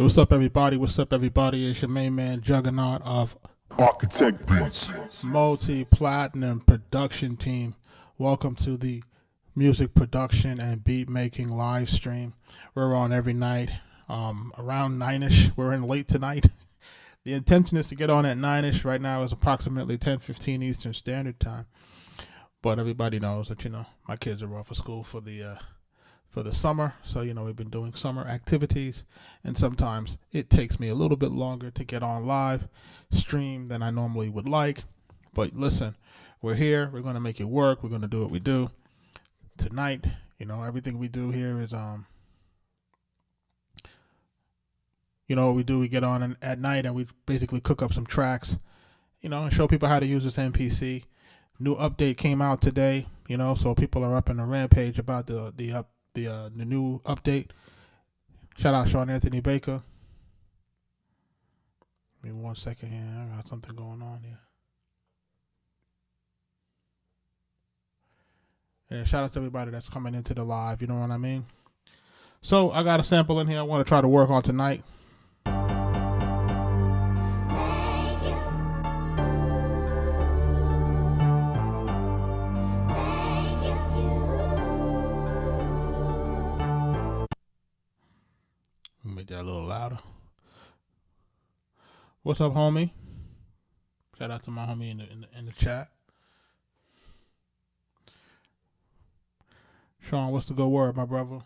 What's up, everybody? What's up, everybody? It's your main man, Juggernaut of Arkatech Beatz. Multi-Platinum Production Team. Welcome to the music production and beat making live stream. We're on every night, around 9ish. We're in late tonight. The intention is to get on at 9ish. Right now is approximately 10:15 Eastern Standard Time. But everybody knows that, my kids are off of school for the summer. So, we've been doing summer activities, and sometimes it takes me a little bit longer to get on live stream than I normally would like. But listen, we're here. We're going to make it work. We're going to do what we do tonight. Everything we do here is, what we do, we get on at night and we basically cook up some tracks, and show people how to use this MPC. New update came out today, so people are up in a rampage about the new update. Shout out Sean Anthony Baker. Give me 1 second here. I got something going on here. Yeah, shout out to everybody that's coming into the live, you know what I mean? So I got a sample in here I want to try to work on tonight. Make that a little louder. What's up, homie? Shout out to my homie in the chat. Sean, what's the good word, my brother?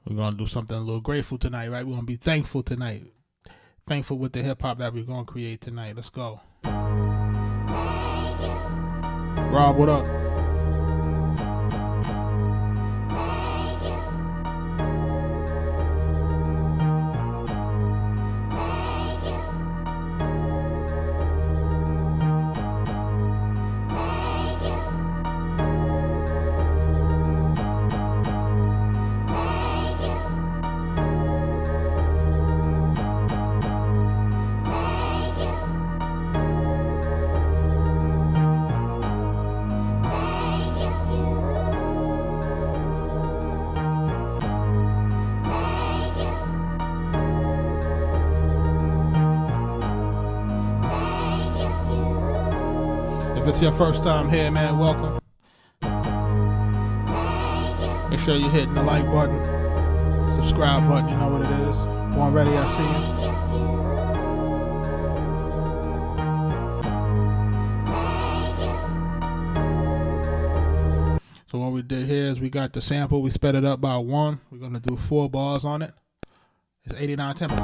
We're going to do something a little grateful tonight, right? We're going to be thankful tonight. Thankful with the hip-hop that we're going to create tonight. Let's go. Rob, what up? If it's your first time here, man, welcome. Make sure you're hitting the like button, subscribe button, you know what it is. Born Ready, I see you. So what we did here is we got the sample, we sped it up by 1. We're going to do 4 bars on it. It's 89 tempo.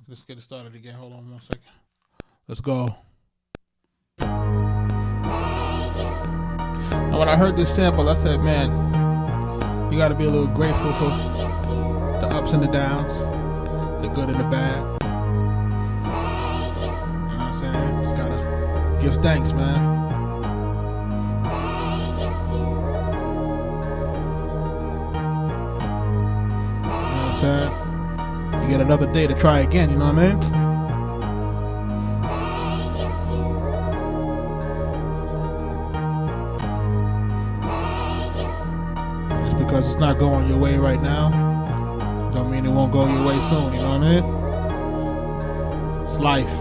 Let's get it started again. Hold on 1 second. Let's go. And when I heard this sample, I said, man, you got to be a little grateful for the ups and the downs, the good and the bad. You know what I'm saying? Just got to give thanks, man. You know what I'm saying? You get another day to try again, you know what I mean? Because it's not going your way right now, don't mean it won't go your way soon, you know what I mean? It's life.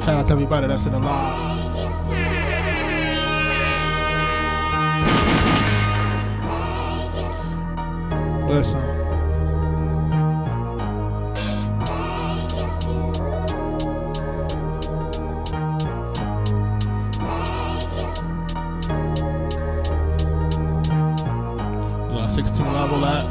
Shout out to everybody that's in the live. Listen. You got 16 level that.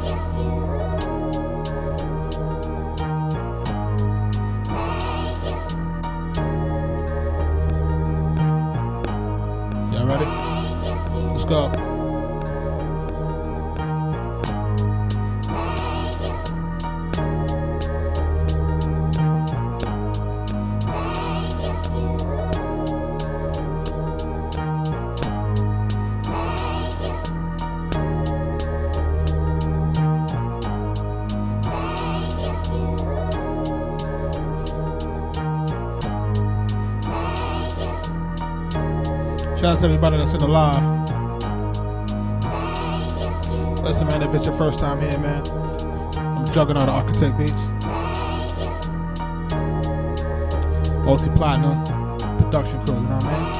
Y'all ready? go. Shout out to everybody that's in the live. Listen, man, if it's your first time here, man, I'm Juggernaut of Arkatech Beatz. Multi-platinum production crew, you know what I mean?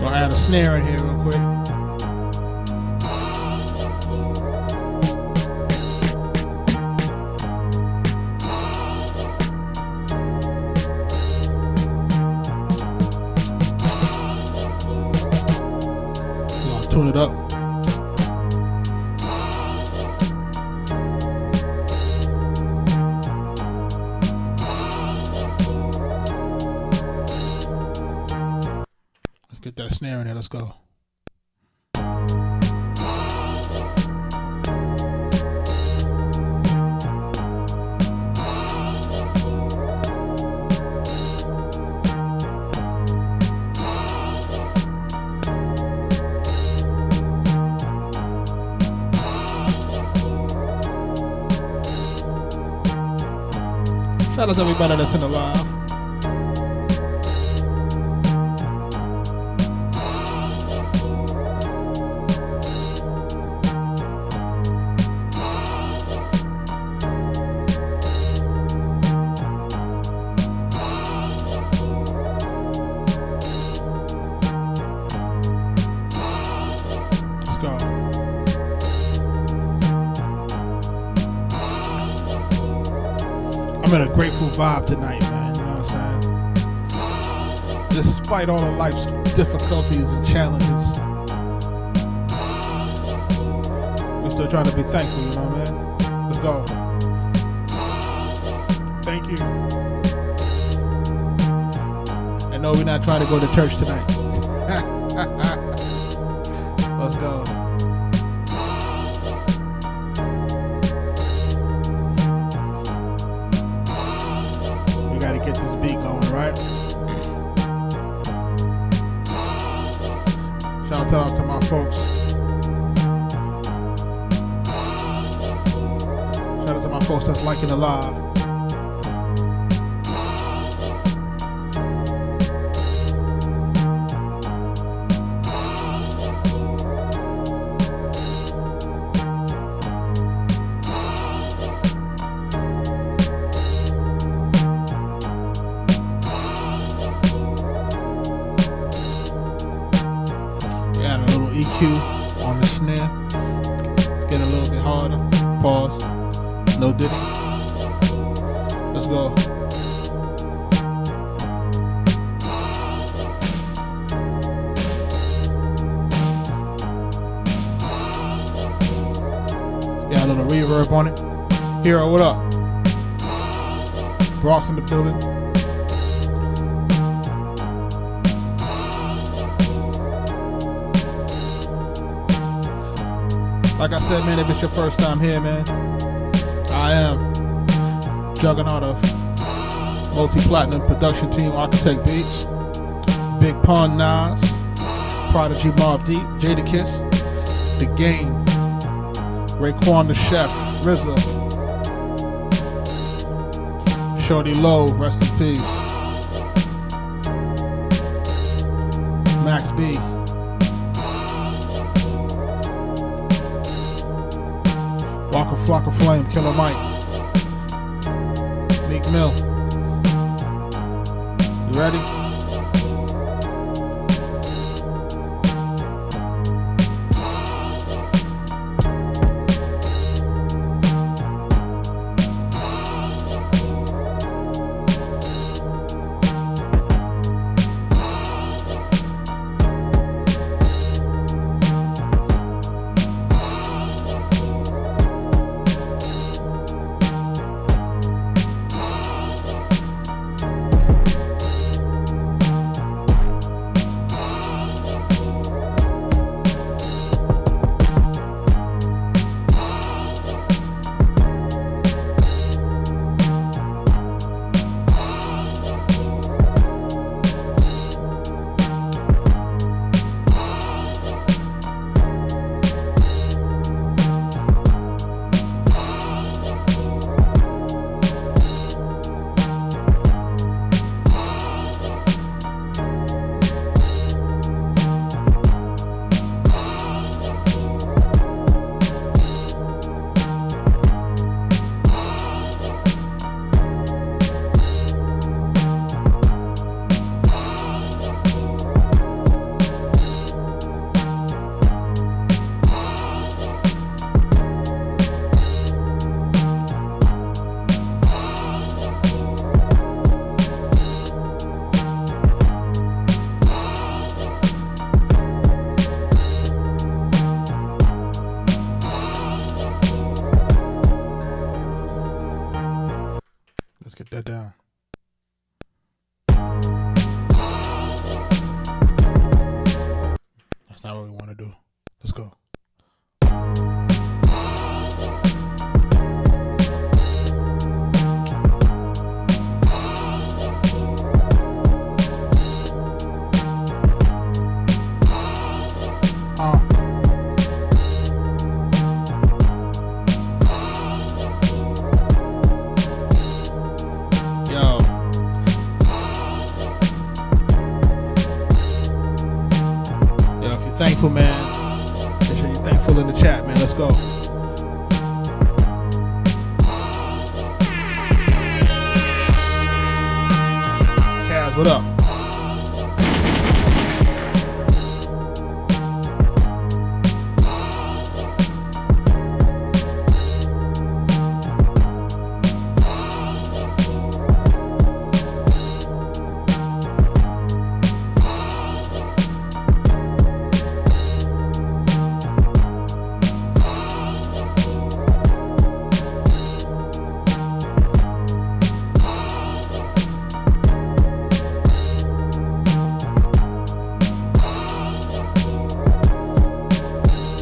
Gonna add a snare in here real quick. Gonna tune it up. Get that snare in there, let's go. Shout out to everybody that's in the live. I'm in a grateful vibe tonight, man, you know what I'm saying? Despite all of life's difficulties and challenges, we're still trying to be thankful, you know what I mean? Let's go. Thank you. And no, we're not trying to go to church tonight. Let's go. Get this beat going, right? Shout out to my folks. Shout out to my folks that's liking the live. EQ on the snare. Get a little bit harder. Pause. No diddy. Let's go. Got a little reverb on it. Hero, what up? Bronx in the building. Like I said, man, if it's your first time here, man, I am Juggernaut of multi-platinum production team, Arkatech Beatz, Big Pun Nas, Prodigy Mobb Deep, Jadakiss, The Game, Raekwon the Chef, RZA, Shorty Low, rest in peace. SB. Walker Flock of Flame, Killer Mike. Meek Mill. You ready? Let's get that down. That's not what we want to do. Let's go. Thankful, man. Make sure you're thankful in the chat, man. Let's go. Kaz, what up?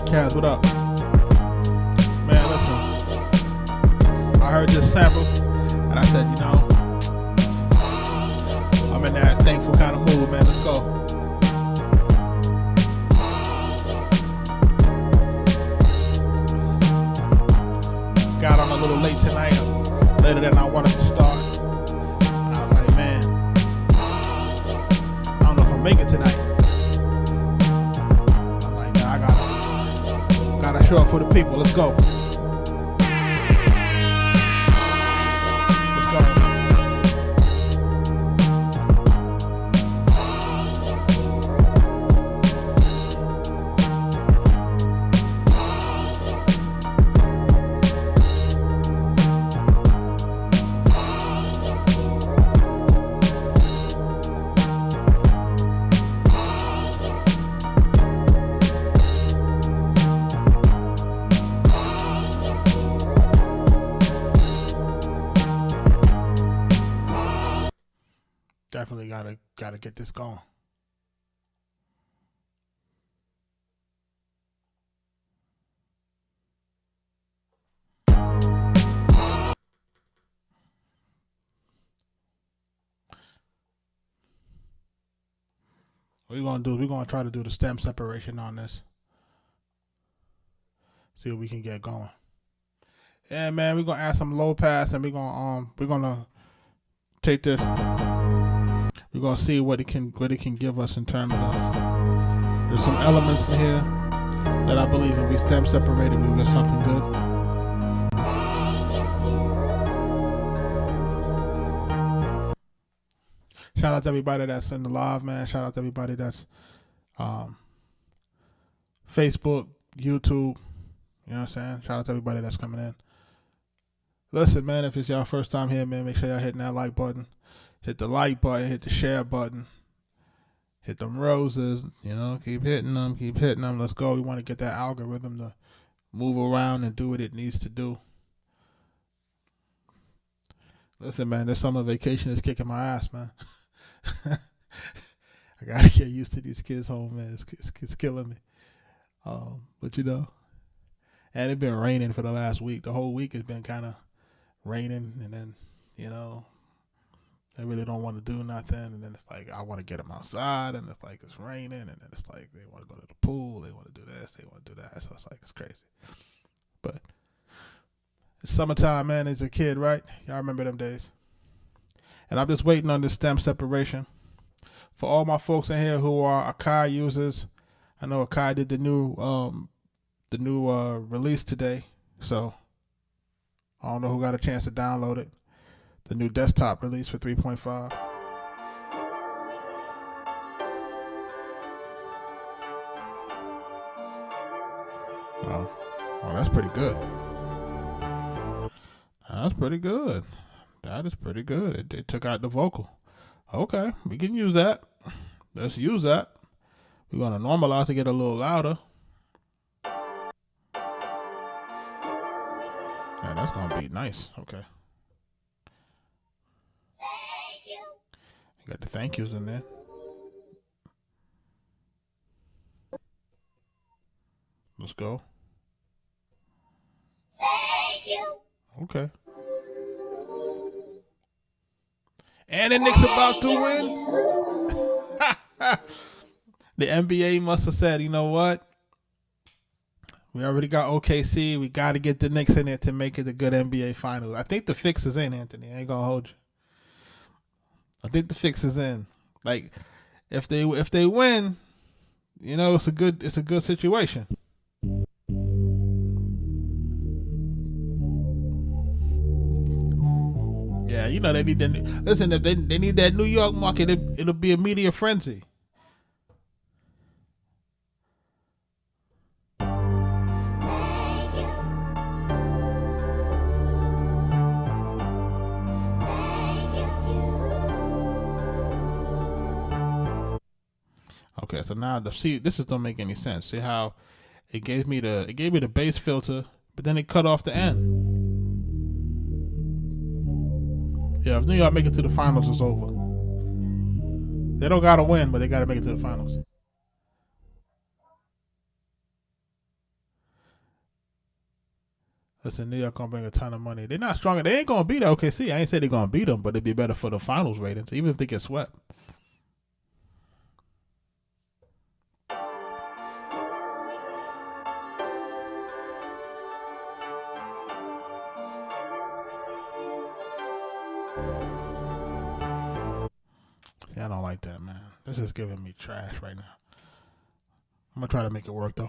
Kaz, what up? Man, listen. I heard this sample and I said, you know, I'm in that thankful kind of mood, man. Let's go. Got on a little late tonight, later than I wanted to start. And I was like, man, I don't know if I'll make it tonight. Gotta show up for the people. Let's go. Let's go. Definitely gotta get this going. What we're gonna do is we're gonna try to do the stem separation on this. See what we can get going. Yeah, man, we're gonna add some low pass and we're gonna take this. We're gonna see what it can give us in terms of There's some elements in here that I believe if we stem separated, we'll get something good. Shout out to everybody that's in the live, man. Shout out to everybody that's Facebook, YouTube. You know what I'm saying? Shout out to everybody that's coming in. Listen, man, if it's y'all first time here, man, make sure y'all hitting that like button. Hit the like button, hit the share button. Hit them roses, you know, keep hitting them, keep hitting them. Let's go. We want to get that algorithm to move around and do what it needs to do. Listen, man, this summer vacation is kicking my ass, man. I got to get used to these kids home, man. It's killing me. But, you know, and it's been raining for the last week. The whole week has been kind of raining, and then, you know, they really don't want to do nothing, and then it's like, I want to get them outside, and it's like, it's raining, and then it's like, they want to go to the pool, they want to do this, they want to do that, so it's like, it's crazy. But it's summertime, man, as a kid, right? Y'all remember them days. And I'm just waiting on this stem separation. For all my folks in here who are Akai users, I know Akai did the new release today, so I don't know who got a chance to download it. The new desktop release for 3.5. Oh, that's pretty good. That's pretty good. That is pretty good. They took out the vocal. Okay, we can use that. Let's use that. We're going to normalize to get a little louder. And that's going to be nice. Okay. Got the thank yous in there. Let's go. Thank you. Okay. And the Knicks about to win. The NBA must have said, you know what? We already got OKC. We got to get the Knicks in there to make it a good NBA Finals. I think the fix is in, Anthony. I ain't going to hold you. I think the fix is in. Like, if they win, you know, it's a good situation. Yeah, you know they need listen. If they need that New York market, it'll be a media frenzy. Okay, so now see, this don't make any sense. See how it gave me the bass filter, but then it cut off the end. Yeah, if New York make it to the finals, it's over. They don't gotta win, but they gotta make it to the finals. Listen, New York gonna bring a ton of money. They're not strong. They ain't gonna beat OKC. I ain't say they're gonna beat them, but it'd be better for the finals ratings, even if they get swept. I don't like that, man. This is giving me trash right now. I'm gonna try to make it work though.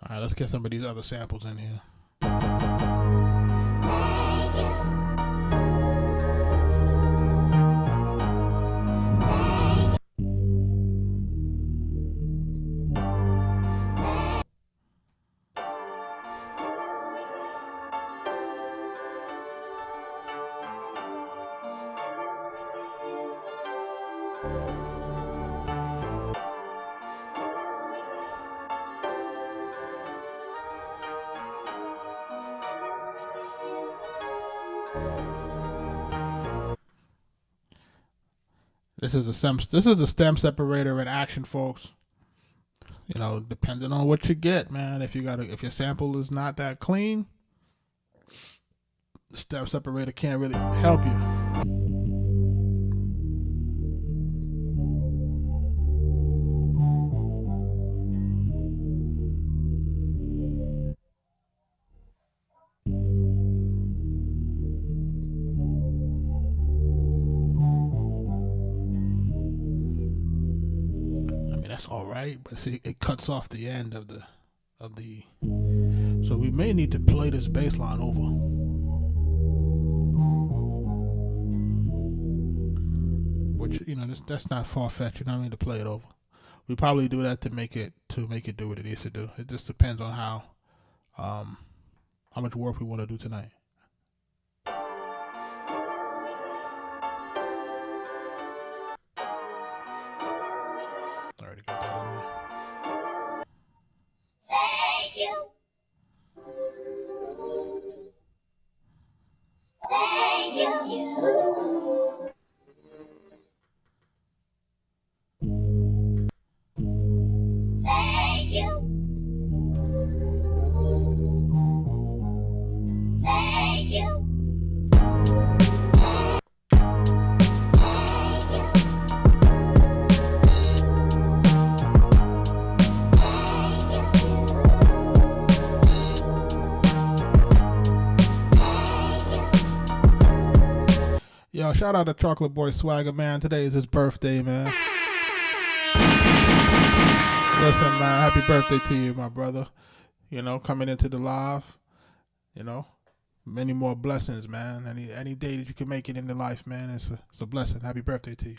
All right, let's get some of these other samples in here. This is a stem separator in action, folks. You know, depending on what you get, man. If your sample is not that clean, the step separator can't really help you. That's all right, but see, it cuts off the end of the so we may need to play this bass line over, which, you know, that's not far-fetched. You don't need to play it over. We probably do that to make it do what it needs to do. It just depends on how much work we want to do tonight. Sorry to get that in there. Thank you. Thank you. Thank you. Thank you. Yo, shout out to Chocolate Boy Swagger, man. Today is his birthday, man. Listen, man, happy birthday to you, my brother. You know, coming into the live, you know, many more blessings, man. Any day that you can make it into life, man, it's a blessing. Happy birthday to you.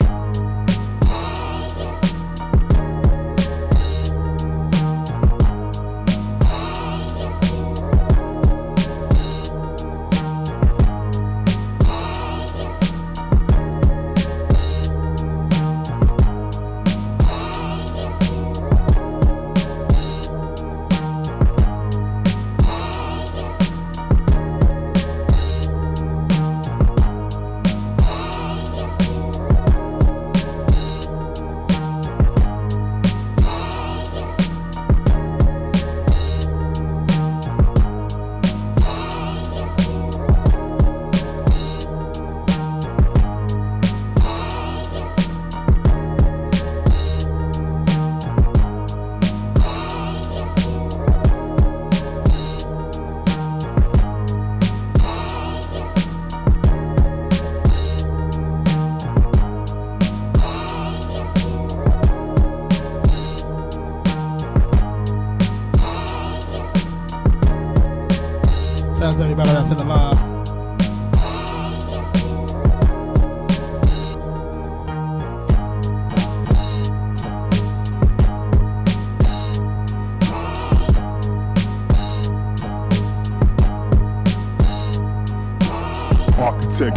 Shout out to everybody that's in the live. Arkatech.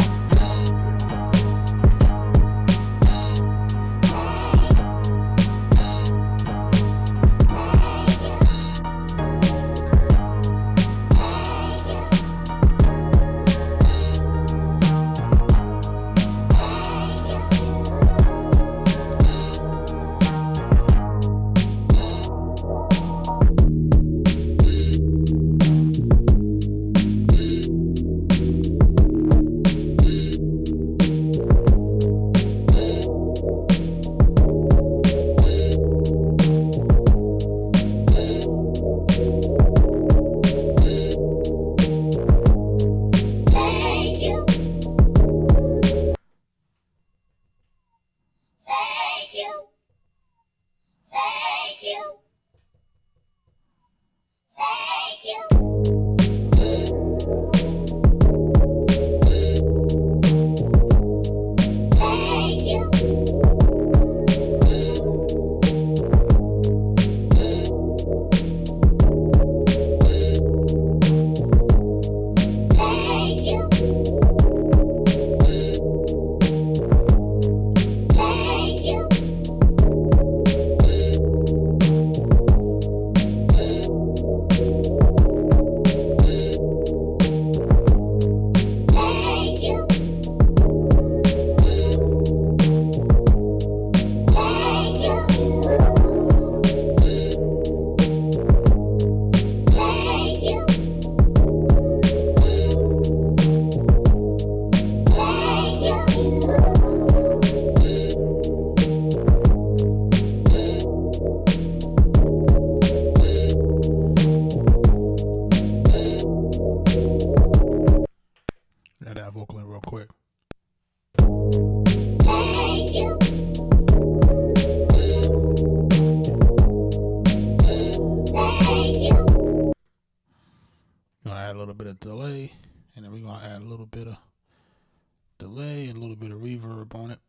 delay and a little bit of reverb on it.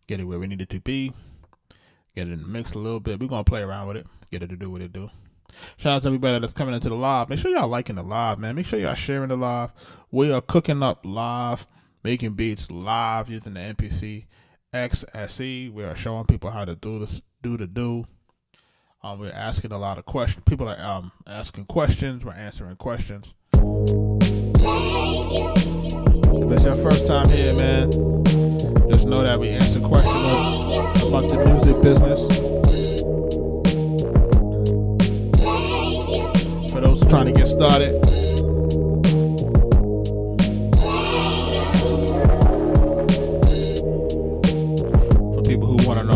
Get it where we need it to be. Get it in the mix a little bit. We're going to play around with it. Get it to do what it do. Shout out to everybody that's coming into the live. Make sure y'all liking the live, man. Make sure y'all sharing the live. We are cooking up live, making beats live using the MPC XSE. We are showing people how to do this, do. We're asking a lot of questions. People are asking questions. We're answering questions. If it's your first time here, man, just know that we answer questions about the music business. For those trying to get started. For people who want to know.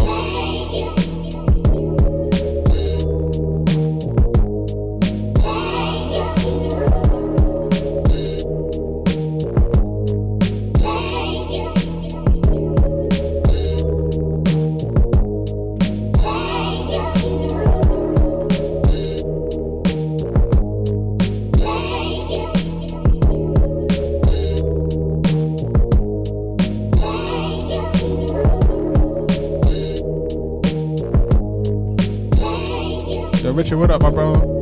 Yo, Richard, what up, my brother?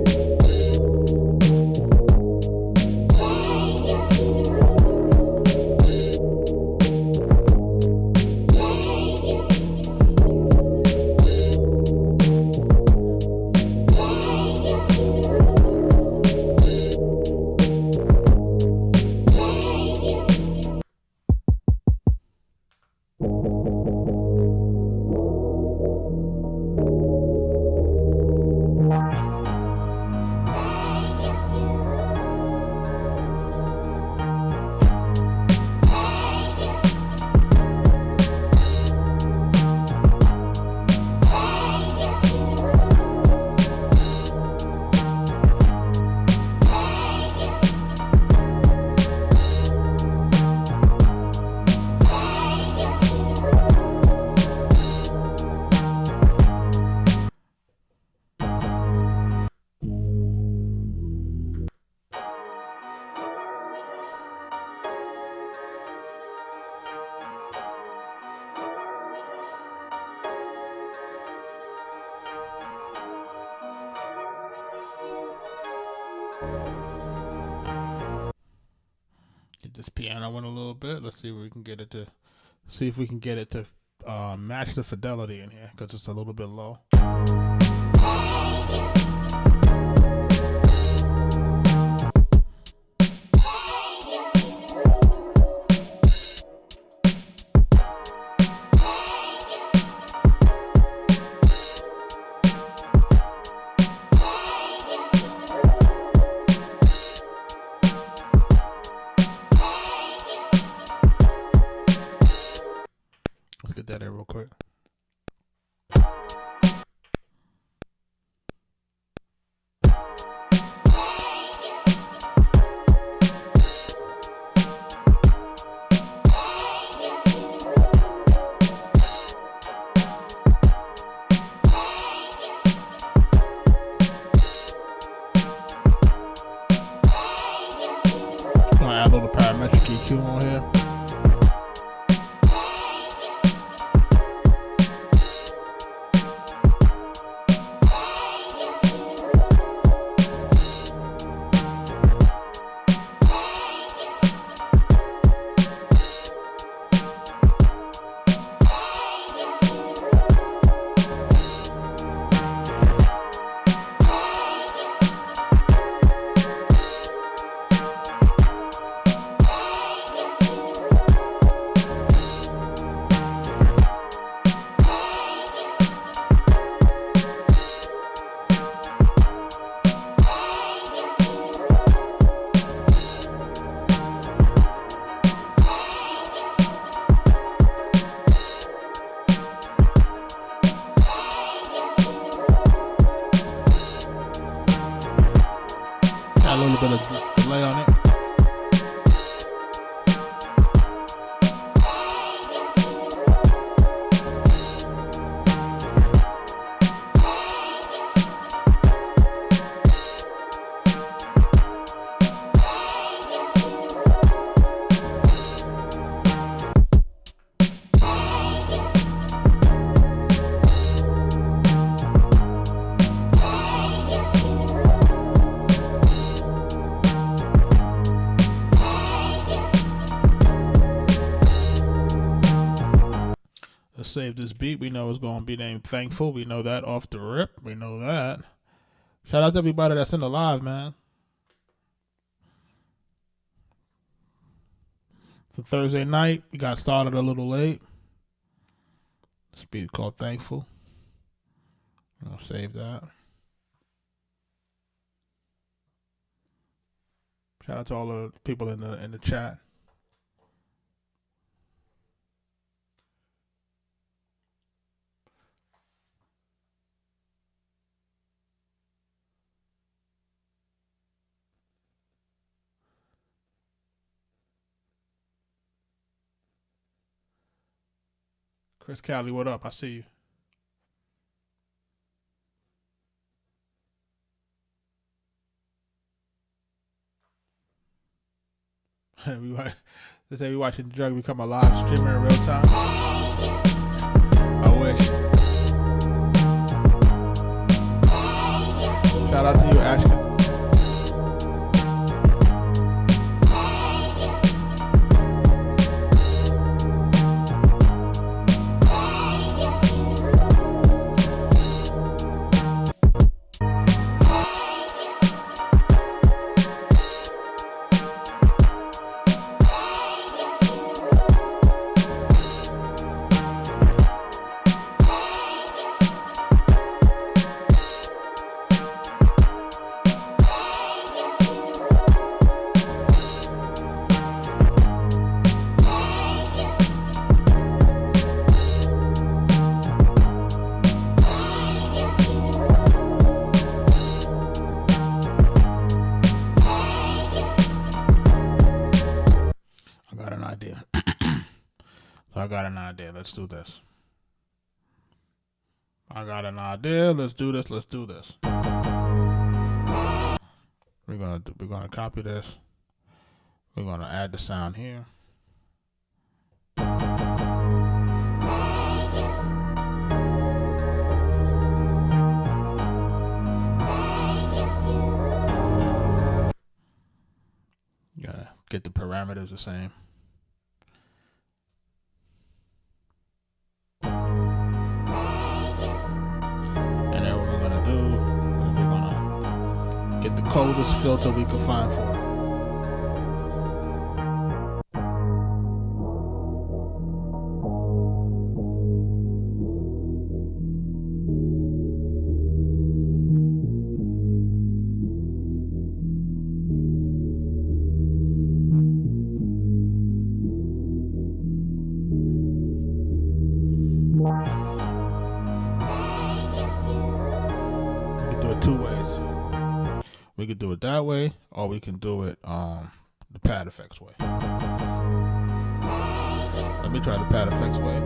Get this piano in a little bit. Let's see if we can get it to match the fidelity in here because it's a little bit low. Let's get that in real quick. I'm gonna add a little parametric EQ on here. Let's save this beat. We know it's going to be named Thankful. We know that off the rip. We know that. Shout out to everybody that's in the live, man. It's a Thursday night. We got started a little late. This beat called Thankful. I'll save that. Shout out to all the people in the chat. Chris Cali, what up? I see you. They say we watching Drug become a live streamer in real time. I wish. Shout out to you, Ashton. I got an idea. Let's do this. I got an idea. Let's do this. Let's do this. We're gonna copy this. We're gonna add the sound here. Gotta get the parameters the same. Get the coldest filter we can find for it. We can do it 2 ways. We could do it that way, or we can do it the pad effects way. Let me try the pad effects way.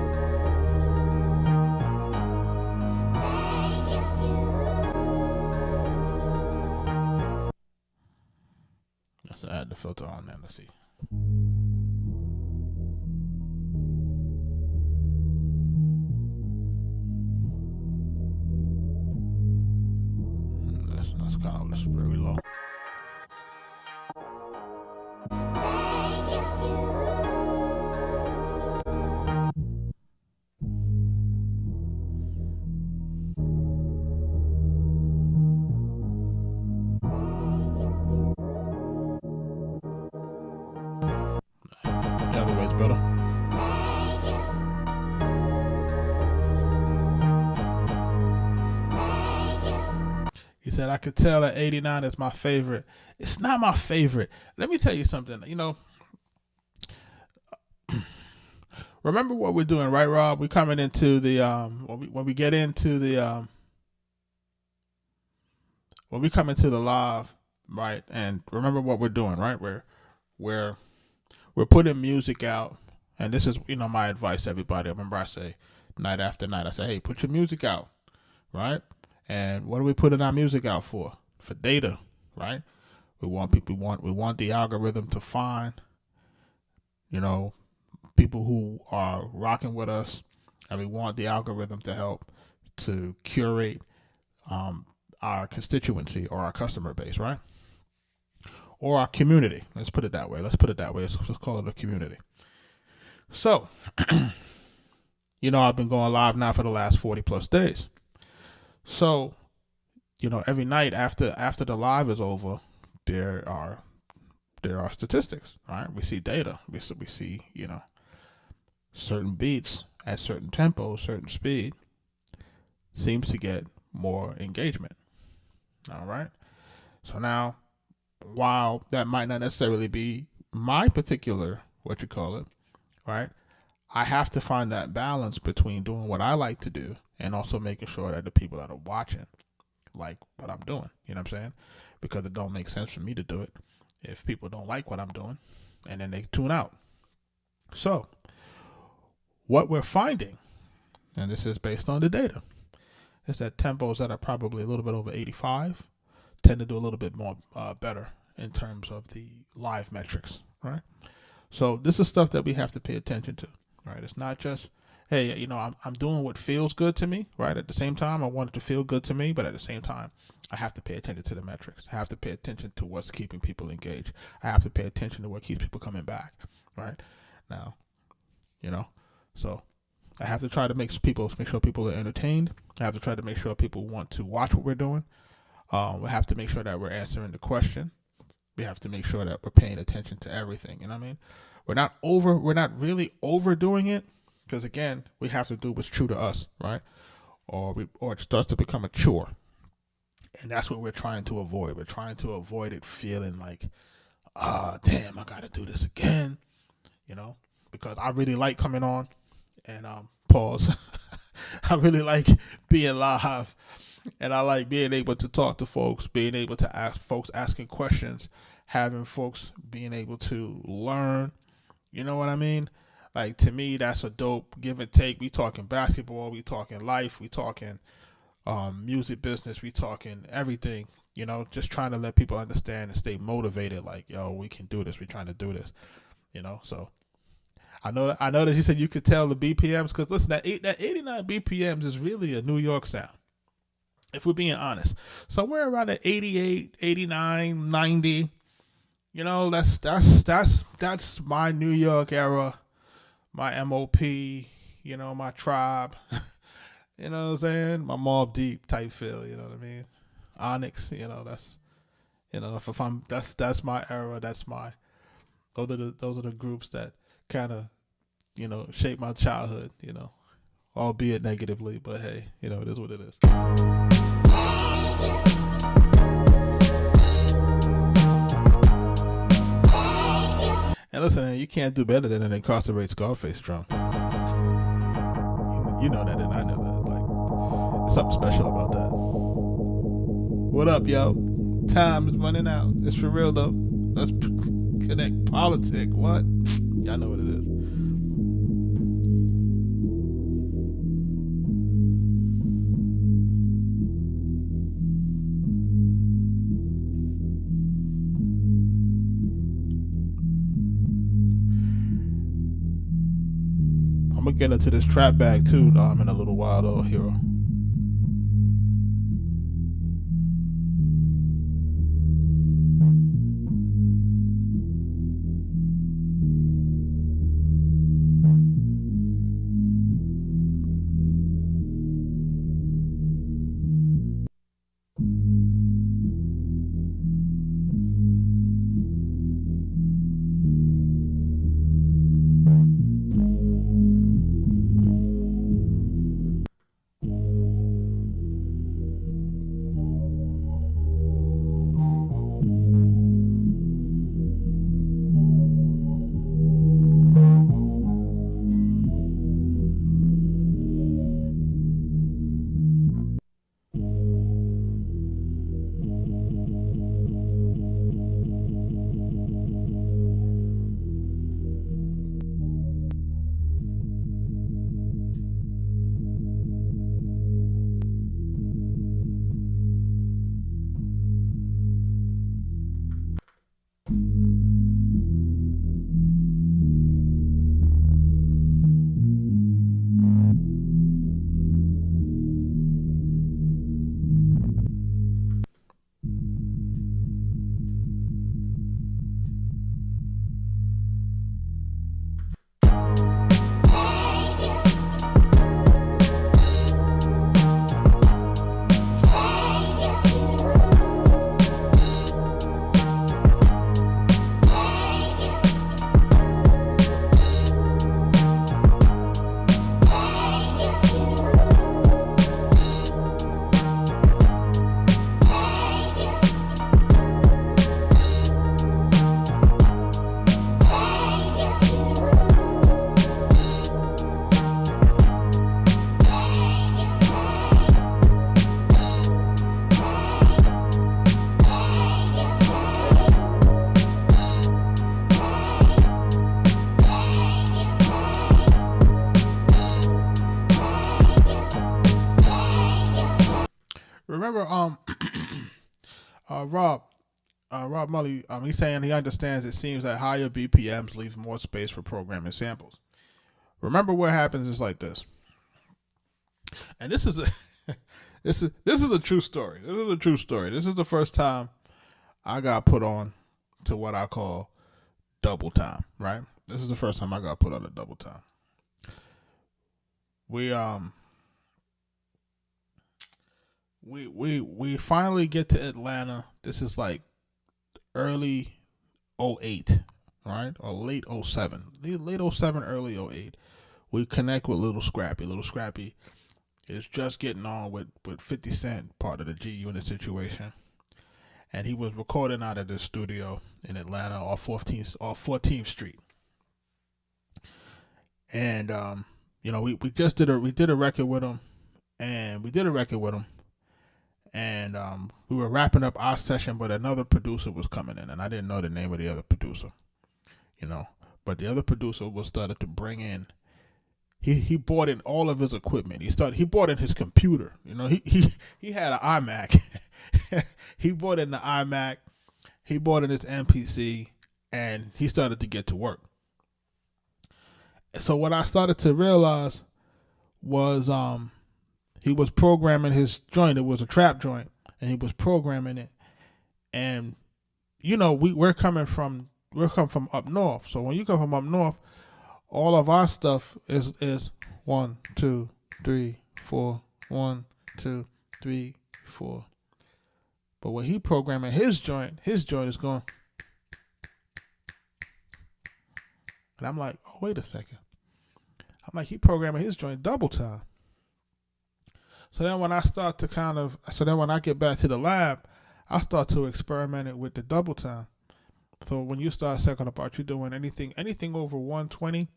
Let's add the filter on there. Let's see. That's very low. The other way's better. He said, I could tell that 89 is my favorite. It's not my favorite. Let me tell you something. You know, remember what we're doing, right, Rob? We're coming into the, when we get into the, when we come into the live, right? And remember what we're doing, right? We're putting music out. And this is, you know, my advice to everybody. Remember I say night after night, I say, hey, put your music out, right? And what are we putting our music out for? For data, right? We want the algorithm to find, you know, people who are rocking with us, and we want the algorithm to help to curate our constituency or our customer base, right? Or our community. Let's put it that way. Let's call it a community. So I've been going live now for the last 40 plus days. So, every night after the live is over, there are statistics, right? We see data. We see, certain beats at certain tempo, certain speed seems to get more engagement. All right. So now, while that might not necessarily be my particular, right? I have to find that balance between doing what I like to do and also making sure that the people that are watching like what I'm doing. You know what I'm saying? Because it don't make sense for me to do it if people don't like what I'm doing and then they tune out. So, what we're finding, and this is based on the data, is that tempos that are probably a little bit over 85 tend to do a little bit more better in terms of the live metrics, right? So this is stuff that we have to pay attention to, right? It's not just, hey, I'm doing what feels good to me, right? At the same time, I want it to feel good to me, but at the same time, I have to pay attention to the metrics. I have to pay attention to what's keeping people engaged. I have to pay attention to what keeps people coming back, right? Now, so I have to try to make sure people are entertained. I have to try to make sure people want to watch what we're doing. We have to make sure that we're answering the question. We have to make sure that we're paying attention to everything. You know what I mean? We're not really overdoing it, because again, we have to do what's true to us, right? Or it starts to become a chore. And that's what we're trying to avoid. We're trying to avoid it feeling like, damn, I gotta do this again. Because I really like coming on and pause. I really like being live, and I like being able to talk to folks, being able to ask folks asking questions, having folks being able to learn. You know what I mean? Like, to me, that's a dope give and take. We talking basketball, we talking life, we talking music business, we talking everything. Just trying to let people understand and stay motivated. Like, yo, we can do this. We're trying to do this. So I know that you said you could tell the BPMs, because listen, that 89 BPMs is really a New York sound. If we're being honest, somewhere around at 88, 89, 90, that's my New York era, my MOP, my tribe, you know what I'm saying? My Mobb Deep type feel, you know what I mean? Onyx, that's my era, those are the groups that kind of, shape my childhood, albeit negatively, but hey, it is what it is. And listen, you can't do better than an incarcerate Scarface drum. You know that, and I know that. Like, there's something special about that. What up, yo? Time is running out. It's for real, though. Let's connect politic. What? Y'all know what it is. I'm gonna get into this trap bag too in a little while though, Hero. remember Rob Rob Mully, he's saying he understands it seems that higher BPMs leaves more space for programming samples. Remember what happens is like this. And this is a this is a true story. This is a true story. This is the first time I got put on to what I call double time, right? This is the first time I got put on to double time. We finally get to Atlanta. This is like early 08, right? Or late 07. Late 07, early 08. We connect with Little Scrappy. Little Scrappy is just getting on with 50 Cent, part of the G Unit situation. And he was recording out of this studio in Atlanta off 14th Street. And we did a record with him, and we were wrapping up our session, but another producer was coming in, and I didn't know the name of the other producer, but the other producer was started to bring in. He bought in all of his equipment. He bought in his computer. He had an iMac. He bought in the iMac. He bought in his MPC, and he started to get to work. So what I started to realize was he was programming his joint. It was a trap joint, and he was programming it. And we're coming from up north. So when you come from up north, all of our stuff is 1, 2, 3, 4, 1, 2, 3, 4. But when he programming his joint is going. And I'm like, oh, wait a second. I'm like, he programming his joint double time. So then when I get back to the lab, I start to experiment it with the double time. So when you start second apart, you're doing anything over 120,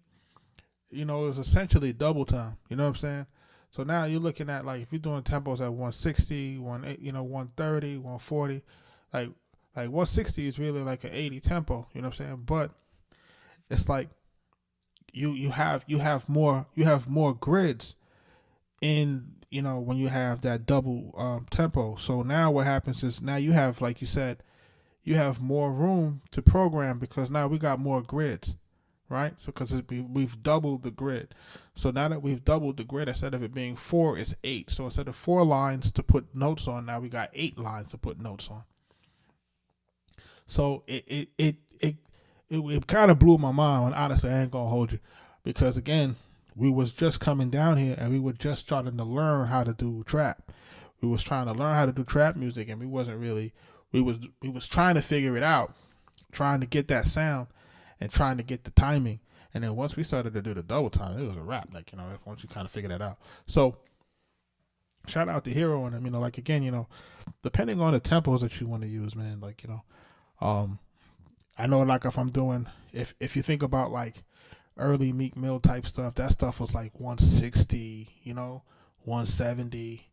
it's essentially double time. You know what I'm saying? So now you're looking at, like, if you're doing tempos at 160, 130, 140, like 160 is really like an 80 tempo. You know what I'm saying? But it's like you have more grids in when you have that double tempo. So now what happens is now you have, like you said, you have more room to program because now we got more grids, right? So because we've doubled the grid. So now that we've doubled the grid, instead of it being 4, it's 8. So instead of 4 lines to put notes on, now we got 8 lines to put notes on. So it kind of blew my mind. And honestly, I ain't gonna hold you, because again, we was just coming down here and we were just starting to learn how to do trap. We was trying to learn how to do trap music, and we was trying to figure it out, trying to get that sound and trying to get the timing. And then once we started to do the double time, it was a wrap. Like, once you kind of figure that out. So shout out to Hero and him, again, depending on the tempos that you want to use, man, I know, like, if I'm doing, if you think about like early Meek Mill type stuff, that stuff was like 160, 170,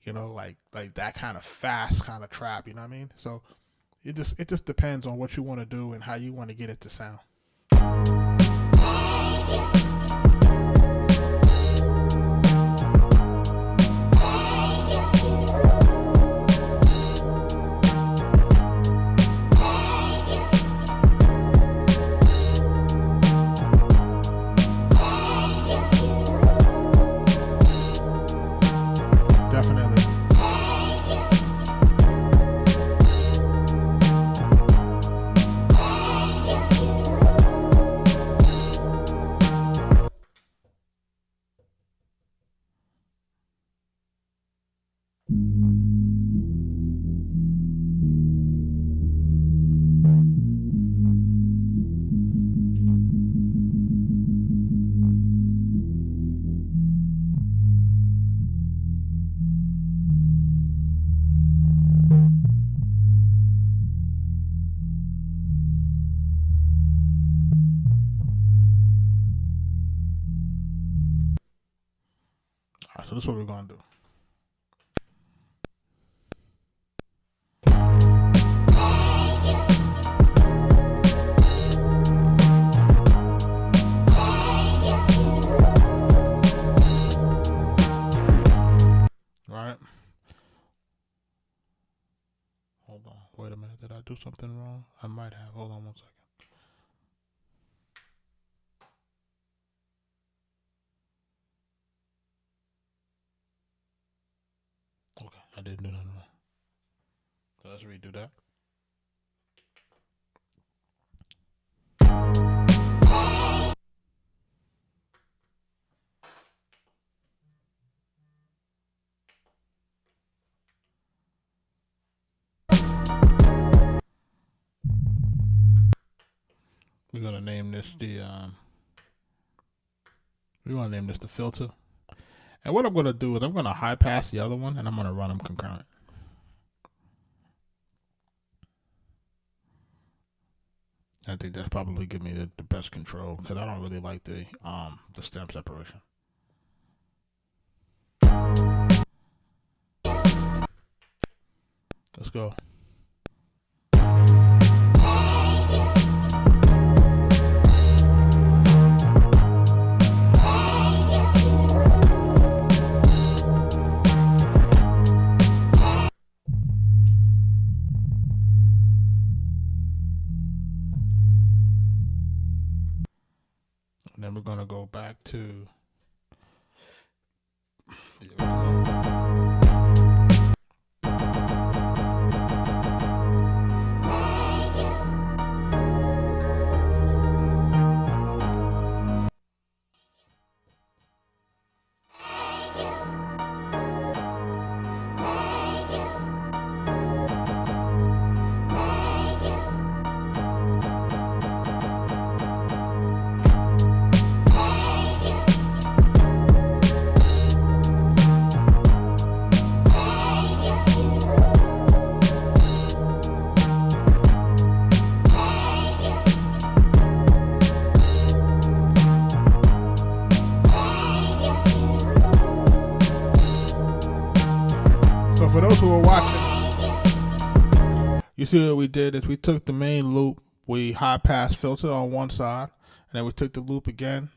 like that kind of fast kind of trap, you know what I mean? So it just depends on what you want to do and how you want to get it to sound. So this is what we're going to do. Right? Did I do something wrong? I might have. Hold on 1 second. Okay, I didn't do nothing wrong. So let's redo that. We're gonna name this the filter. And what I'm gonna do is I'm gonna high pass the other one and I'm gonna run them concurrent. I think that's probably give me the best control because I don't really like the stem separation. Let's go. And then we're gonna go back to the original. For those who are watching, you see what we did is we took the main loop, we high pass filtered on one side, and then we took the loop again,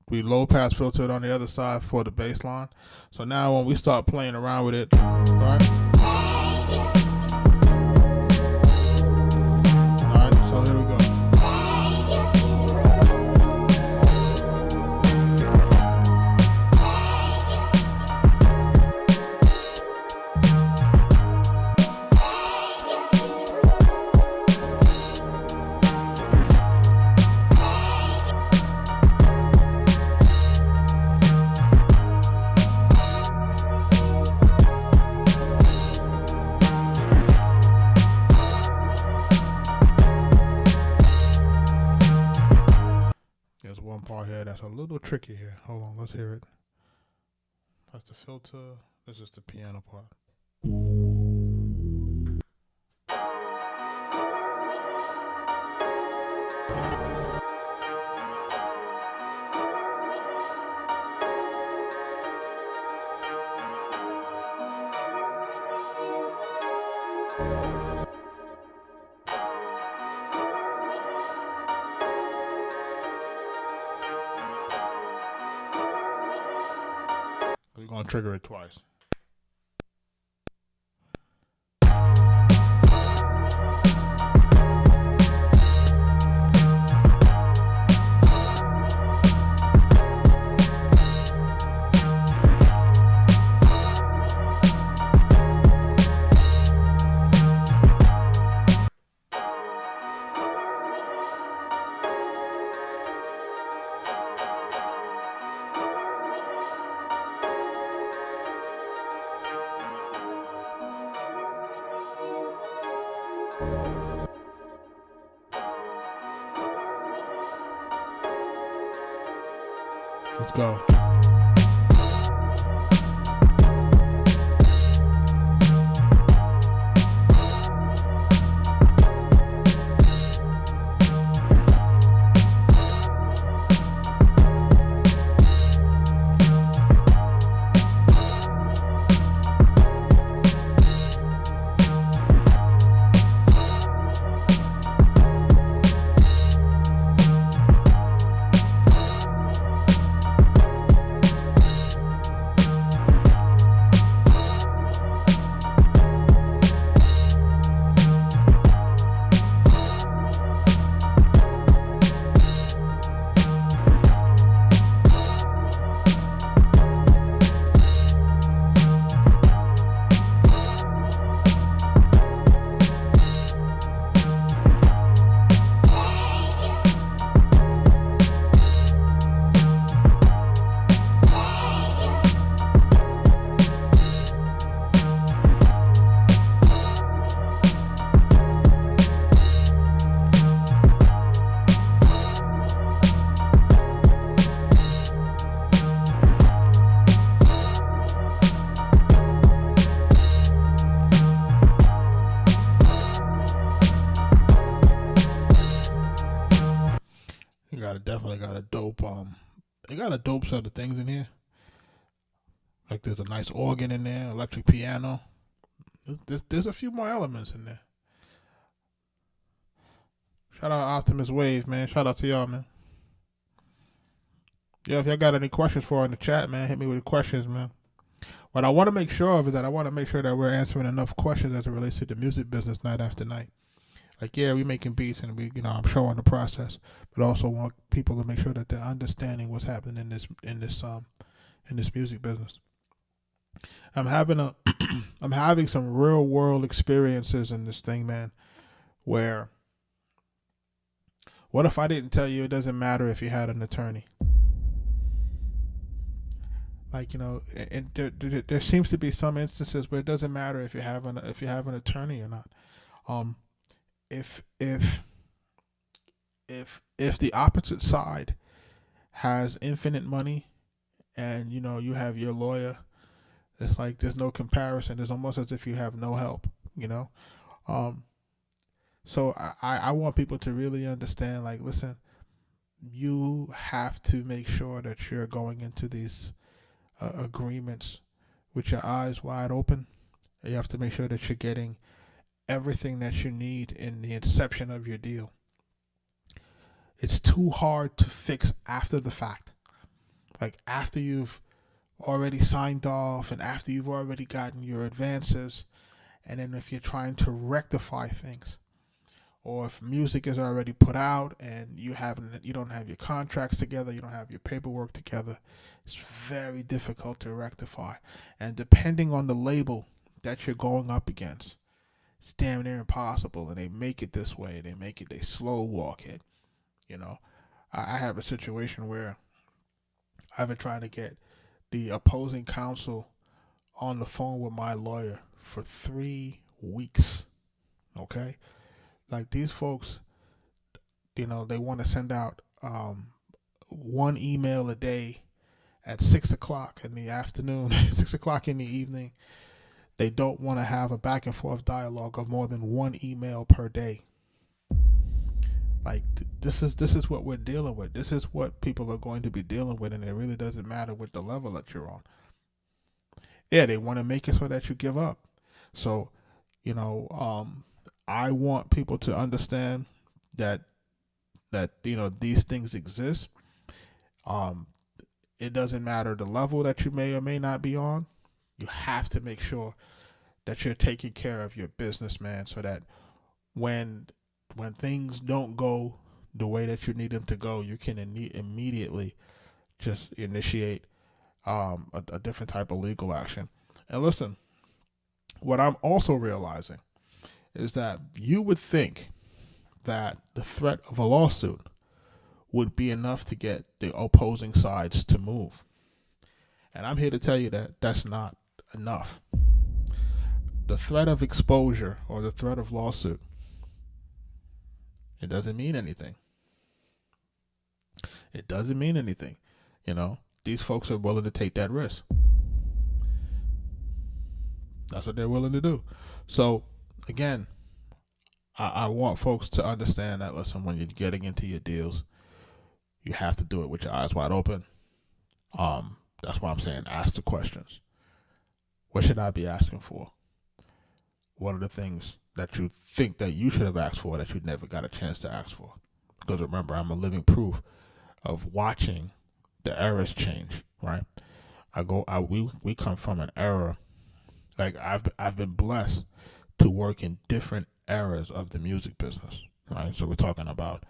we low pass filtered on the other side for the bass line. So now when we start playing around with it, right? Alright, so here we go. There's one part here that's a little tricky here. Hold on, let's hear it. That's the filter. This is the piano part. We're going to trigger it twice. Let's go. They got a dope set of things in here. Like there's a nice organ in there, electric piano. There's a few more elements in there. Shout out Optimus Wave, man. Shout out to y'all, man. Yeah, if y'all got any questions for in the chat, man, hit me with the questions, man. What I want to make sure of is that I want to make sure that we're answering enough questions as it relates to the music business night after night. Like, yeah, we're making beats and I'm showing the process, but I also want people to make sure that they're understanding what's happening in this music business. I'm having some real world experiences in this thing, man, where what if I didn't tell you it doesn't matter if you had an attorney? Like, and there seems to be some instances where it doesn't matter if you have an attorney or not. If the opposite side has infinite money and you have your lawyer, it's like there's no comparison. It's almost as if you have no help, So I want people to really understand, like, listen, you have to make sure that you're going into these agreements with your eyes wide open. You have to make sure that you're getting everything that you need in the inception of your deal. It's too hard to fix after the fact. Like after you've already signed off and after you've already gotten your advances, and then if you're trying to rectify things, or if music is already put out and you don't have your contracts together, you don't have your paperwork together, it's very difficult to rectify. And depending on the label that you're going up against, it's damn near impossible. And they make it this way. They slow walk it. I have a situation where I've been trying to get the opposing counsel on the phone with my lawyer for 3 weeks. Okay? Like these folks, they want to send out one email a day at 6 o'clock in the afternoon, 6 o'clock in the evening. They don't want to have a back and forth dialogue of more than one email per day. Like this is what we're dealing with. This is what people are going to be dealing with, and it really doesn't matter what the level that you're on. Yeah, they want to make it so that you give up. So, I want people to understand that these things exist. It doesn't matter the level that you may or may not be on. You have to make sure that you're taking care of your business, man, so that when things don't go the way that you need them to go, you can immediately just initiate a different type of legal action. And listen, what I'm also realizing is that you would think that the threat of a lawsuit would be enough to get the opposing sides to move. And I'm here to tell you that that's not enough. The threat of exposure or the threat of lawsuit, it doesn't mean anything. It doesn't mean anything. These folks are willing to take that risk. That's what they're willing to do. So, again, I want folks to understand that, listen, when you're getting into your deals, you have to do it with your eyes wide open. That's why I'm saying ask the questions. What should I be asking for? What are the things that you think that you should have asked for that you never got a chance to ask for? Because remember, I'm a living proof of watching the eras change, right? We come from an era, like I've been blessed to work in different eras of the music business, right? So we're talking about,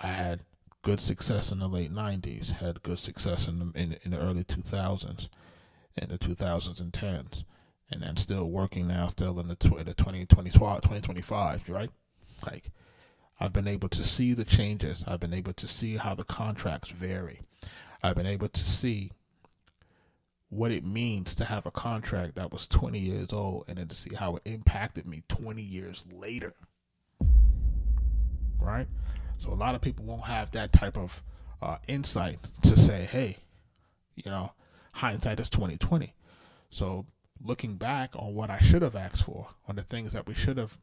I had good success in the late 90s, had good success in the early 2000s, in the 2000s and 10s, and then still working now, still in the 2025, right? Like, I've been able to see the changes. I've been able to see how the contracts vary. I've been able to see what it means to have a contract that was 20 years old and then to see how it impacted me 20 years later, right? So a lot of people won't have that type of insight to say, hey, hindsight is 2020. So looking back on what I should have asked for, on the things that we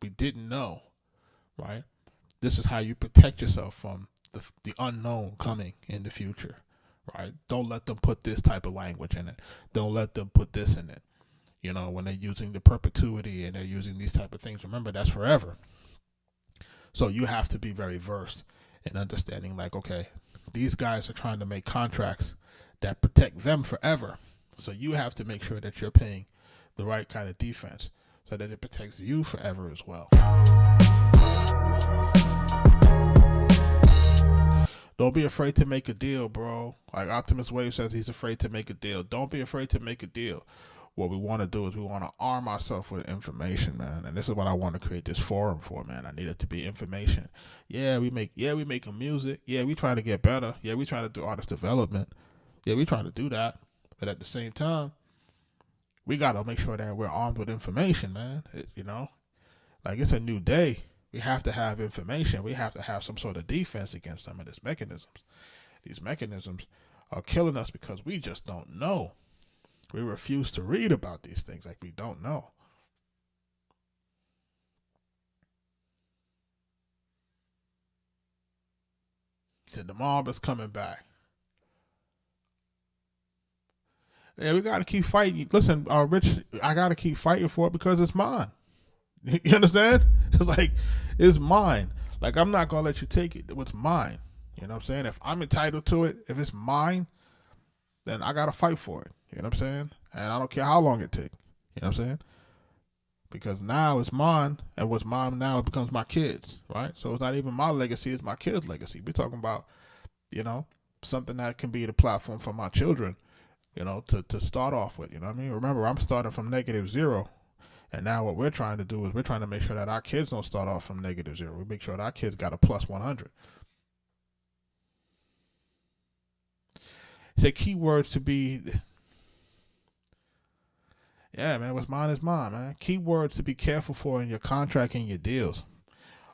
didn't know, right? This is how you protect yourself from the unknown coming in the future, right? Don't let them put this type of language in it. Don't let them put this in it. You know, when they're using the perpetuity and they're using these type of things, remember that's forever. So you have to be very versed in understanding, like, okay, these guys are trying to make contracts that protect them forever. So you have to make sure that you're paying the right kind of defense so that it protects you forever as well. Don't be afraid to make a deal, bro. Like Optimus Wave says, he's afraid to make a deal. Don't be afraid to make a deal. What we want to do is we want to arm ourselves with information, man. And this is what I want to create this forum for, man. I need it to be information. We making music. Yeah, we trying to get better. Yeah, we trying to do artist development. Yeah, we trying to do that. But at the same time, we got to make sure that we're armed with information, man. Like it's a new day. We have to have information. We have to have some sort of defense against some of these mechanisms. These mechanisms are killing us because we just don't know. We refuse to read about these things like we don't know. He said the mob is coming back. Yeah, we got to keep fighting. Listen, Rich, I got to keep fighting for it because it's mine. You understand? It's like, it's mine. Like, I'm not going to let you take it. It's mine. You know what I'm saying? If I'm entitled to it, if it's mine, then I got to fight for it. You know what I'm saying? And I don't care how long it takes. You know what I'm saying? Because now it's mine, and what's mine now it becomes my kids, right? So it's not even my legacy, it's my kids' legacy. We're talking about, something that can be the platform for my children, to start off with. You know what I mean? Remember, I'm starting from -0. And now what we're trying to do is we're trying to make sure that our kids don't start off from -0. We make sure that our kids got a plus 100. The keywords to be, yeah, man, what's mine is mine, man. Keywords to be careful for in your contract and your deals.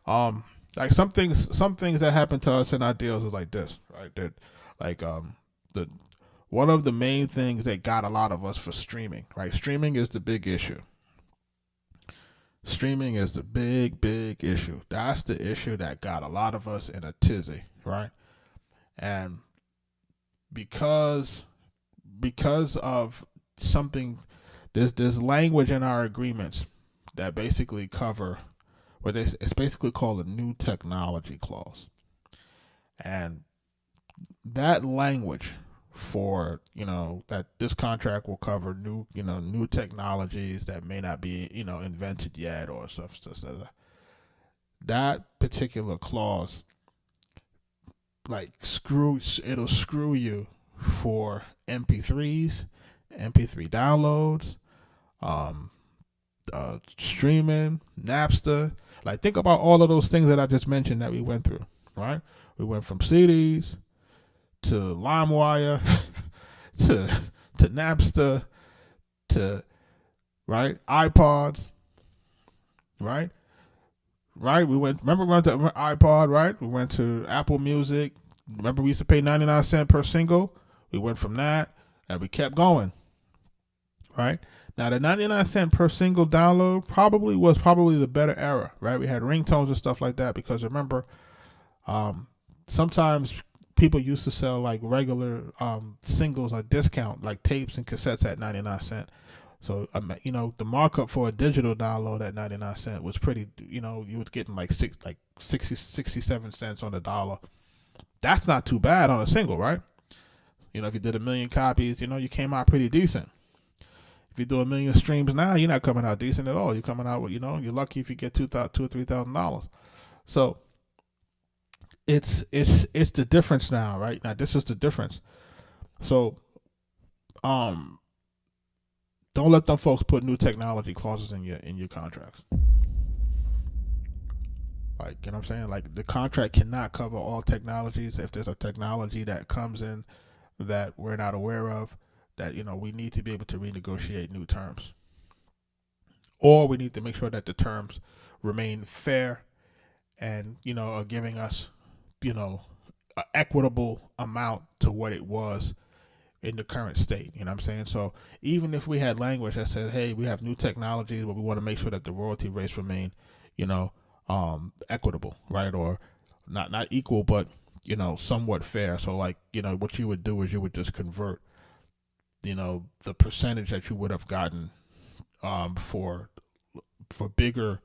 Like some things that happen to us in our deals is like this, right? That, like, one of the main things that got a lot of us for streaming, right? Streaming is the big issue. Streaming is the big issue. That's the issue that got a lot of us in a tizzy, right? And because of something, there's language in our agreements that basically cover it's basically called a new technology clause. And that language for, that this contract will cover new technologies that may not be, invented yet or stuff. That particular clause, like, it'll screw you for MP3s, MP3 downloads, streaming, Napster. Like, think about all of those things that I just mentioned that we went through, right? We went from CDs to LimeWire, to Napster, to, right, iPods, right? We went to iPod, right? We went to Apple Music. Remember we used to pay 99 cents per single? We went from that, and we kept going, right? Now, the 99 cent per single download was probably the better era, right? We had ringtones and stuff like that because, remember, sometimes people used to sell like regular singles at discount, like tapes and cassettes at 99 cents. So, the markup for a digital download at 99 cents was pretty, you was getting like 67 cents on the dollar. That's not too bad on a single, right? If you did 1 million copies, you came out pretty decent. If you do 1 million streams now, you're not coming out decent at all. You're coming out with, you're lucky if you get $2,000 or $3,000. So it's the difference now, right? Now this is the difference. So don't let them folks put new technology clauses in your contracts. Like, you know what I'm saying? Like, the contract cannot cover all technologies. If there's a technology that comes in that we're not aware of, that, we need to be able to renegotiate new terms. Or we need to make sure that the terms remain fair and, are giving us, an equitable amount to what it was in the current state. You know what I'm saying? So even if we had language that says, hey, we have new technologies, but we want to make sure that the royalty rates remain, equitable, right? Or not equal, but somewhat fair. So like, what you would do is you would just convert, the percentage that you would have gotten for bigger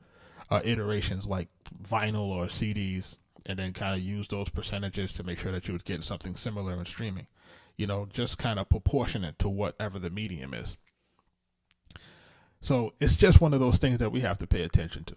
iterations like vinyl or CDs, and then kind of use those percentages to make sure that you would get something similar in streaming. Just kind of proportionate to whatever the medium is. So it's just one of those things that we have to pay attention to.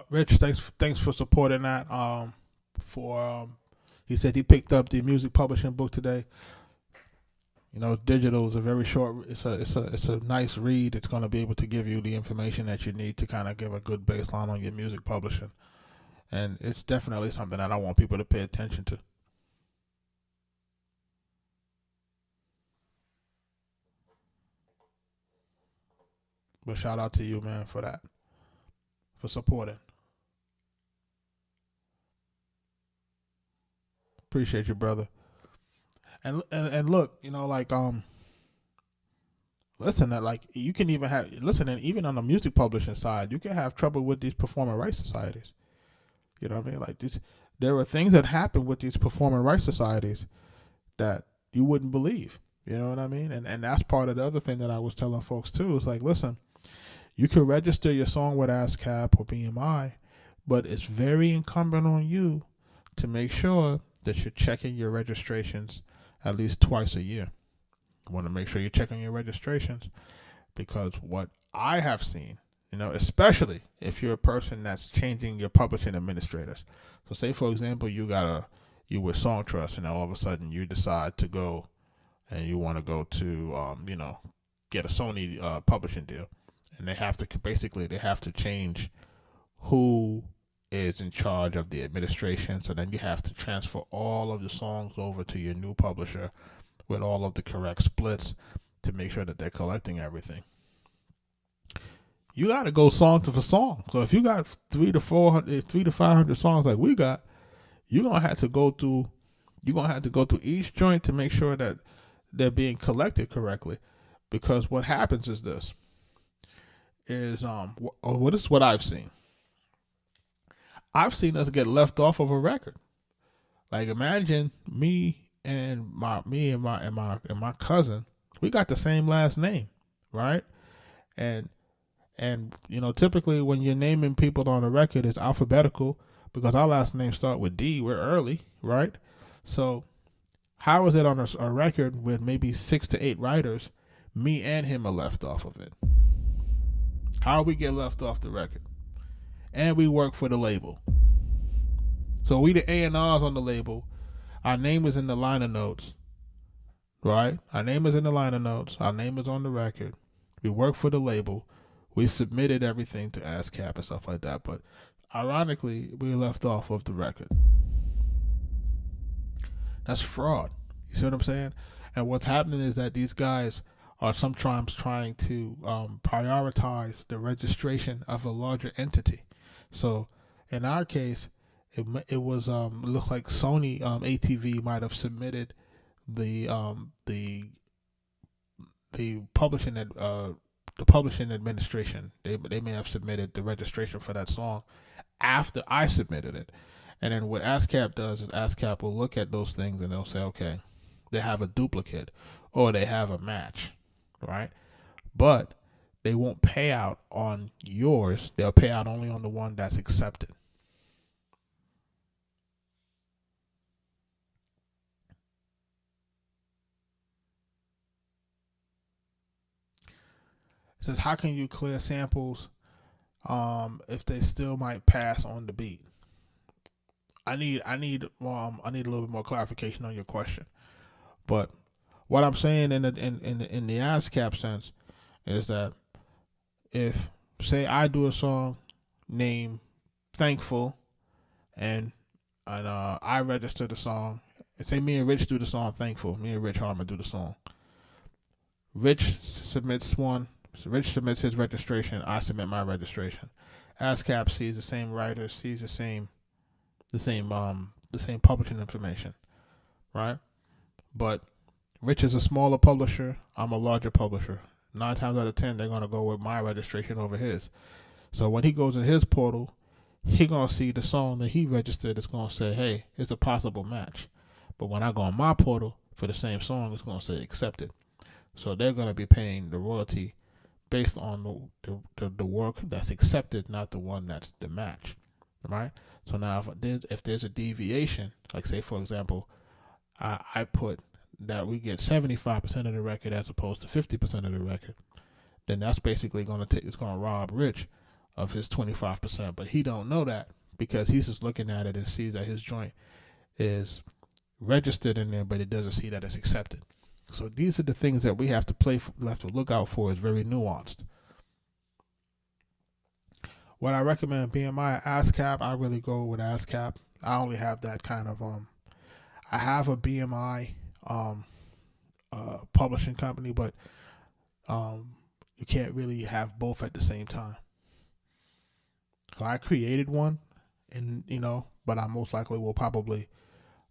Rich, thanks for supporting that. He said he picked up the music publishing book today. Digital is a very short. It's a nice read. It's going to be able to give you the information that you need to kind of give a good baseline on your music publishing, and it's definitely something that I want people to pay attention to. But shout out to you, man, for that, for supporting. Appreciate you, brother. And look, listen, that like you can even and even on the music publishing side, you can have trouble with these performing rights societies. You know what I mean? Like there are things that happen with these performing rights societies that you wouldn't believe. You know what I mean? And that's part of the other thing that I was telling folks too. Is like, listen, you can register your song with ASCAP or BMI, but it's very incumbent on you to make sure that you're checking your registrations at least twice a year. You want to make sure you're checking your registrations, because what I have seen, especially if you're a person that's changing your publishing administrators. So say, for example, you with Song Trust, and all of a sudden you decide to go and you want to go to, get a Sony publishing deal. And they have to change who is in charge of the administration. So then you have to transfer all of the songs over to your new publisher with all of the correct splits to make sure that they're collecting everything. You got to go song for song. So if you got 300 to 500 songs like we got, you're gonna have to go through each joint to make sure that they're being collected correctly. Because what happens is this. What is what I've seen. I've seen us get left off of a record. Like, imagine me and my cousin, we got the same last name, right? And typically when you're naming people on a record, it's alphabetical because our last names start with D. We're early, right? So how is it on a record with maybe 6 to 8 writers, me and him are left off of it? How we get left off the record? And we work for the label. So we the A&Rs on the label. Our name is in the liner notes, right? Our name is in the liner notes. Our name is on the record. We work for the label. We submitted everything to ASCAP and stuff like that. But ironically, we left off of the record. That's fraud. You see what I'm saying? And what's happening is that these guys are sometimes trying to prioritize the registration of a larger entity. So in our case, it looked like Sony ATV might have submitted the publishing administration. They may have submitted the registration for that song after I submitted it. And then what ASCAP does is ASCAP will look at those things and they'll say, okay, they have a duplicate or they have a match, right? But they won't pay out on yours. They'll pay out only on the one that's accepted. It says, how can you clear samples if they still might pass on the beat? I need a little bit more clarification on your question. But what I'm saying in the ASCAP sense is that if, say, I do a song named Thankful, and I register the song, and say me and Rich do the song Thankful, me and Rich Harmon do the song. Rich submits his registration, I submit my registration. ASCAP sees the same writer, sees the same publishing information, right? But Rich is a smaller publisher, I'm a larger publisher. 9 times out of 10, they're gonna go with my registration over his. So when he goes in his portal, he gonna see the song that he registered. It's gonna say, "Hey, it's a possible match." But when I go on my portal for the same song, it's gonna say accepted. So they're gonna be paying the royalty based on the work that's accepted, not the one that's the match, right? So now if there's a deviation, like say for example, I put that we get 75% of the record as opposed to 50% of the record, then that's basically it's gonna rob Rich of his 25%, but he don't know that because he's just looking at it and sees that his joint is registered in there, but it doesn't see that it's accepted. So these are the things that we have to look out for. Is very nuanced. What I recommend BMI ASCAP, I really go with ASCAP. I only have that kind of I have a BMI publishing company, but you can't really have both at the same time. So I created one, and but I most likely will probably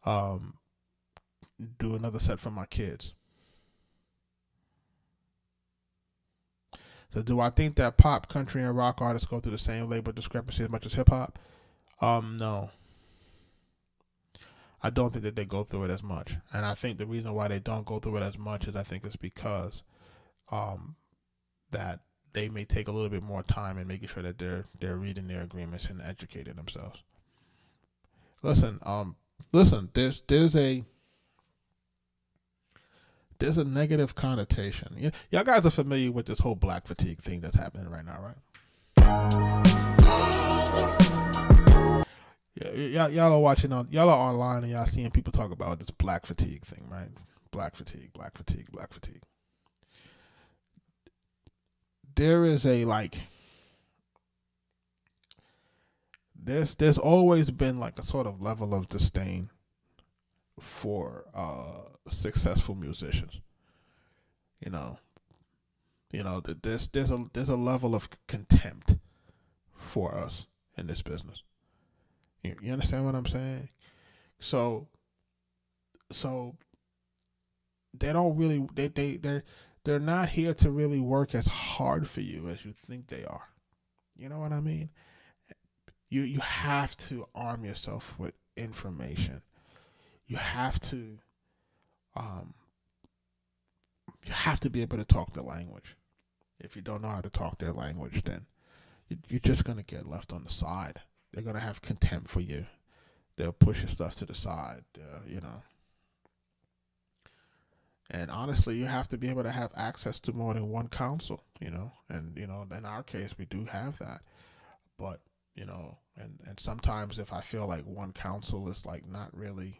do another set for my kids. So do I think that pop, country, and rock artists go through the same label discrepancy as much as hip hop? No. I don't think that they go through it as much. And I think the reason why they don't go through it as much is I think it's because that they may take a little bit more time in making sure that they're reading their agreements and educating themselves. Listen, there's a negative connotation. Y'all guys are familiar with this whole black fatigue thing that's happening right now, right? Yeah, y'all are watching y'all are online and y'all seeing people talk about this black fatigue thing, right? Black fatigue. There is there's always been like a sort of level of disdain for successful musicians. There's a level of contempt for us in this business. You understand what I'm saying? So they don't really they're not here to really work as hard for you as you think they are. You know what I mean? You have to arm yourself with information. You have to be able to talk the language. If you don't know how to talk their language, then you're just gonna get left on the side. They're gonna have contempt for you. They'll push your stuff to the side. And honestly, you have to be able to have access to more than one counsel. And in our case, we do have that. But and sometimes if I feel like one counsel is like not really,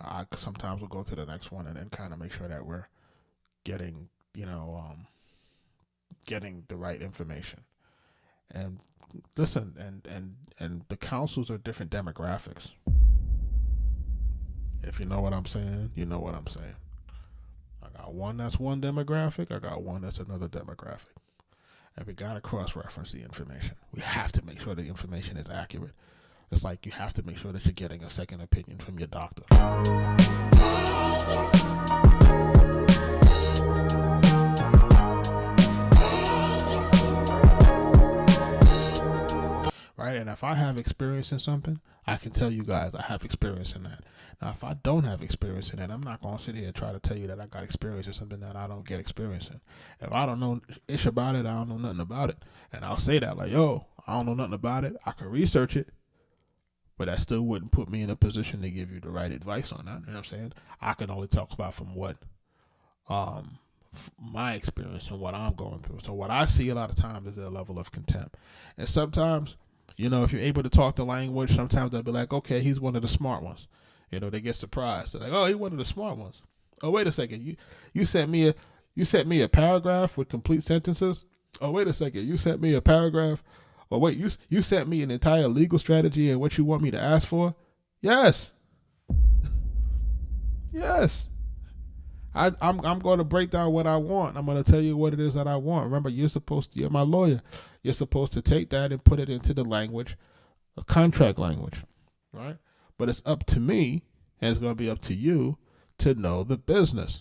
I sometimes will go to the next one and then kind of make sure that we're getting, getting the right information. And listen, and the councils are different demographics. If you know what I'm saying, you know what I'm saying. I got one that's one demographic, I got one that's another demographic. And we got to cross-reference the information. We have to make sure the information is accurate. It's like you have to make sure that you're getting a second opinion from your doctor. Right? And if I have experience in something, I can tell you guys I have experience in that. Now, if I don't have experience in it, I'm not going to sit here and try to tell you that I got experience in something that I don't get experience in. If I don't know ish about it, I don't know nothing about it. And I'll say that like, yo, I don't know nothing about it. I can research it, but that still wouldn't put me in a position to give you the right advice on that. You know what I'm saying? I can only talk about from what my experience and what I'm going through. So what I see a lot of times is a level of contempt. And sometimes, if you're able to talk the language, sometimes they'll be like, okay, he's one of the smart ones. They get surprised. They're like, "Oh, he one of the smart ones." Oh, wait a second. You sent me a paragraph with complete sentences. Oh, wait a second. You sent me a paragraph. Oh, wait. You sent me an entire legal strategy and what you want me to ask for. Yes. Yes. I'm going to break down what I want. I'm going to tell you what it is that I want. Remember, you're my lawyer. You're supposed to take that and put it into the language, a contract language, right? But it's up to me, and it's going to be up to you to know the business.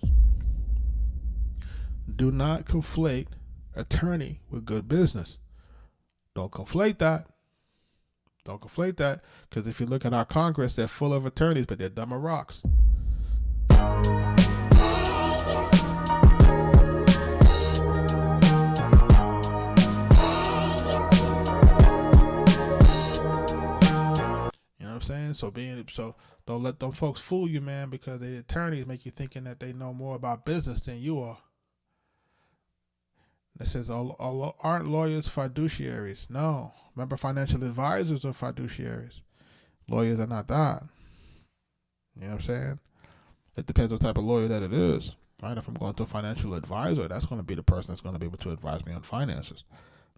Do not conflate attorney with good business. Don't conflate that. Don't conflate that, because if you look at our Congress, they're full of attorneys, but they're dumb as rocks. I'm saying? So don't let them folks fool you, man, because the attorneys make you thinking that they know more about business than you are. It says, aren't lawyers fiduciaries? No. Remember, financial advisors are fiduciaries. Lawyers are not that. You know what I'm saying? It depends what type of lawyer that it is. Right? If I'm going to a financial advisor, that's going to be the person that's going to be able to advise me on finances.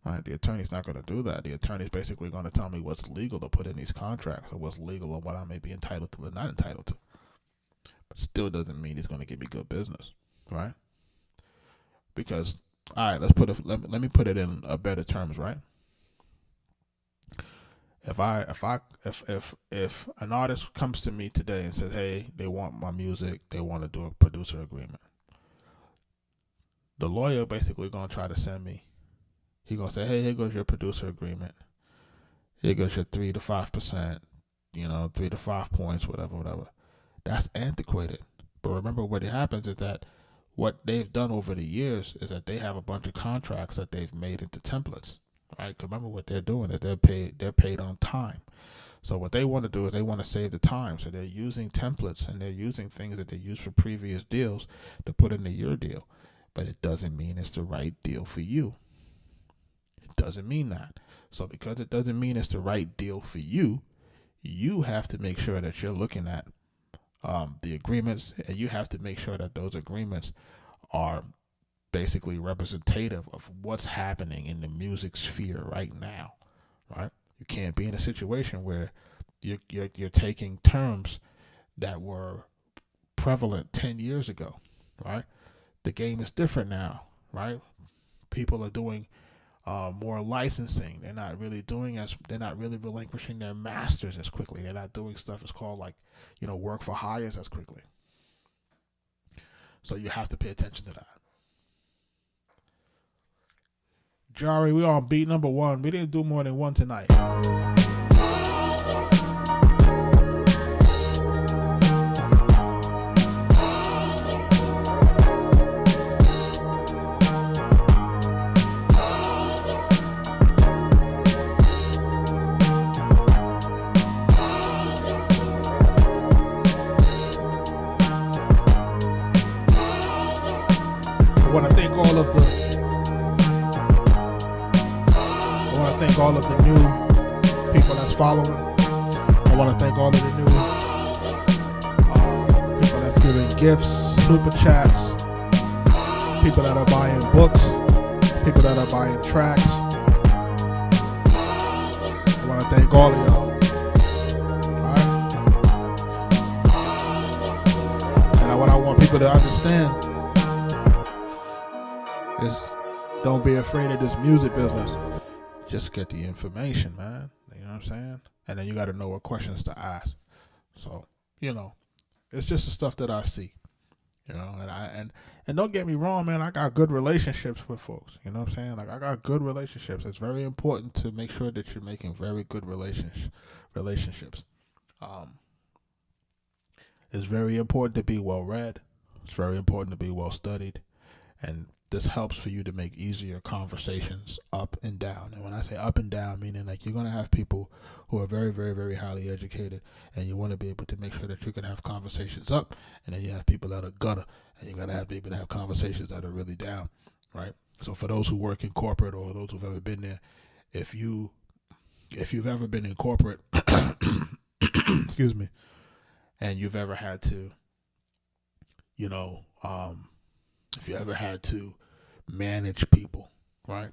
Right, the attorney's not going to do that. The attorney's basically going to tell me what's legal to put in these contracts, or what's legal and what I may be entitled to or not entitled to. But still doesn't mean he's going to give me good business, right? Because, all right, let me put it in a better terms, right? If an artist comes to me today and says, hey, they want my music, they want to do a producer agreement, the lawyer basically going to try to send me. He's going to say, hey, here goes your producer agreement. Here goes your 3 to 5%, 3 to 5 points, whatever. That's antiquated. But remember, what happens is that what they've done over the years is that they have a bunch of contracts that they've made into templates, right? Because remember, what they're doing is they're paid on time. So what they want to do is they want to save the time. So they're using templates and they're using things that they used for previous deals to put into your deal. But it doesn't mean it's the right deal for you. Doesn't mean that. So because it doesn't mean it's the right deal for you, you have to make sure that you're looking at the agreements, and you have to make sure that those agreements are basically representative of what's happening in the music sphere right now, right? You can't be in a situation where you're taking terms that were prevalent 10 years ago, right? The game is different now, right? People are doing more licensing. They're not really relinquishing their masters as quickly. They're not doing stuff that's called work for hires as quickly. So you have to pay attention to that. Jari, we on beat number 1. We didn't do more than one tonight. I want to thank all of the new people that's following. I want to thank all of the new people that's giving gifts, super chats, people that are buying books, people that are buying tracks. I want to thank all of y'all. All right? And what I want people to understand is, don't be afraid of this music business. Just get the information, man. You know what I'm saying? And then you got to know what questions to ask. So, it's just the stuff that I see. And don't get me wrong, man. I got good relationships with folks. You know what I'm saying? Like, I got good relationships. It's very important to make sure that you're making very good relationships. It's very important to be well read. It's very important to be well studied. And this helps for you to make easier conversations up and down. And when I say up and down, meaning like you're going to have people who are very, very, very highly educated, and you want to be able to make sure that you can have conversations up, and then you have people that are gutter, and you got to have people that have conversations that are really down, right? So for those who work in corporate, or those who've ever been there, if you've ever been in corporate, excuse me, and you've ever had to, if you ever had to manage people, right?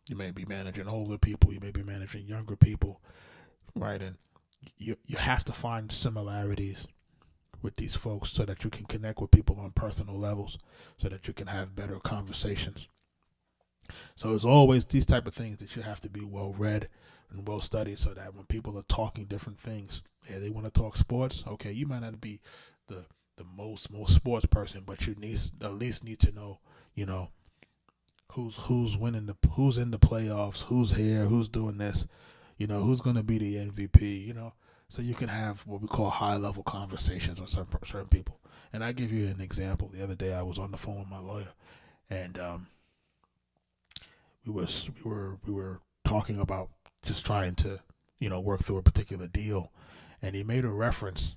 You may be managing older people, you may be managing younger people, right? And you have to find similarities with these folks so that you can connect with people on personal levels, so that you can have better conversations. So it's always these type of things that you have to be well read and well studied, so that when people are talking different things, they want to talk sports. Okay, you might not be the most sports person, but you at least need to know, who's winning who's in the playoffs, who's here, who's doing this, who's going to be the MVP, so you can have what we call high level conversations with certain people. And I give you an example. The other day I was on the phone with my lawyer, and we were talking about just trying to work through a particular deal, and he made a reference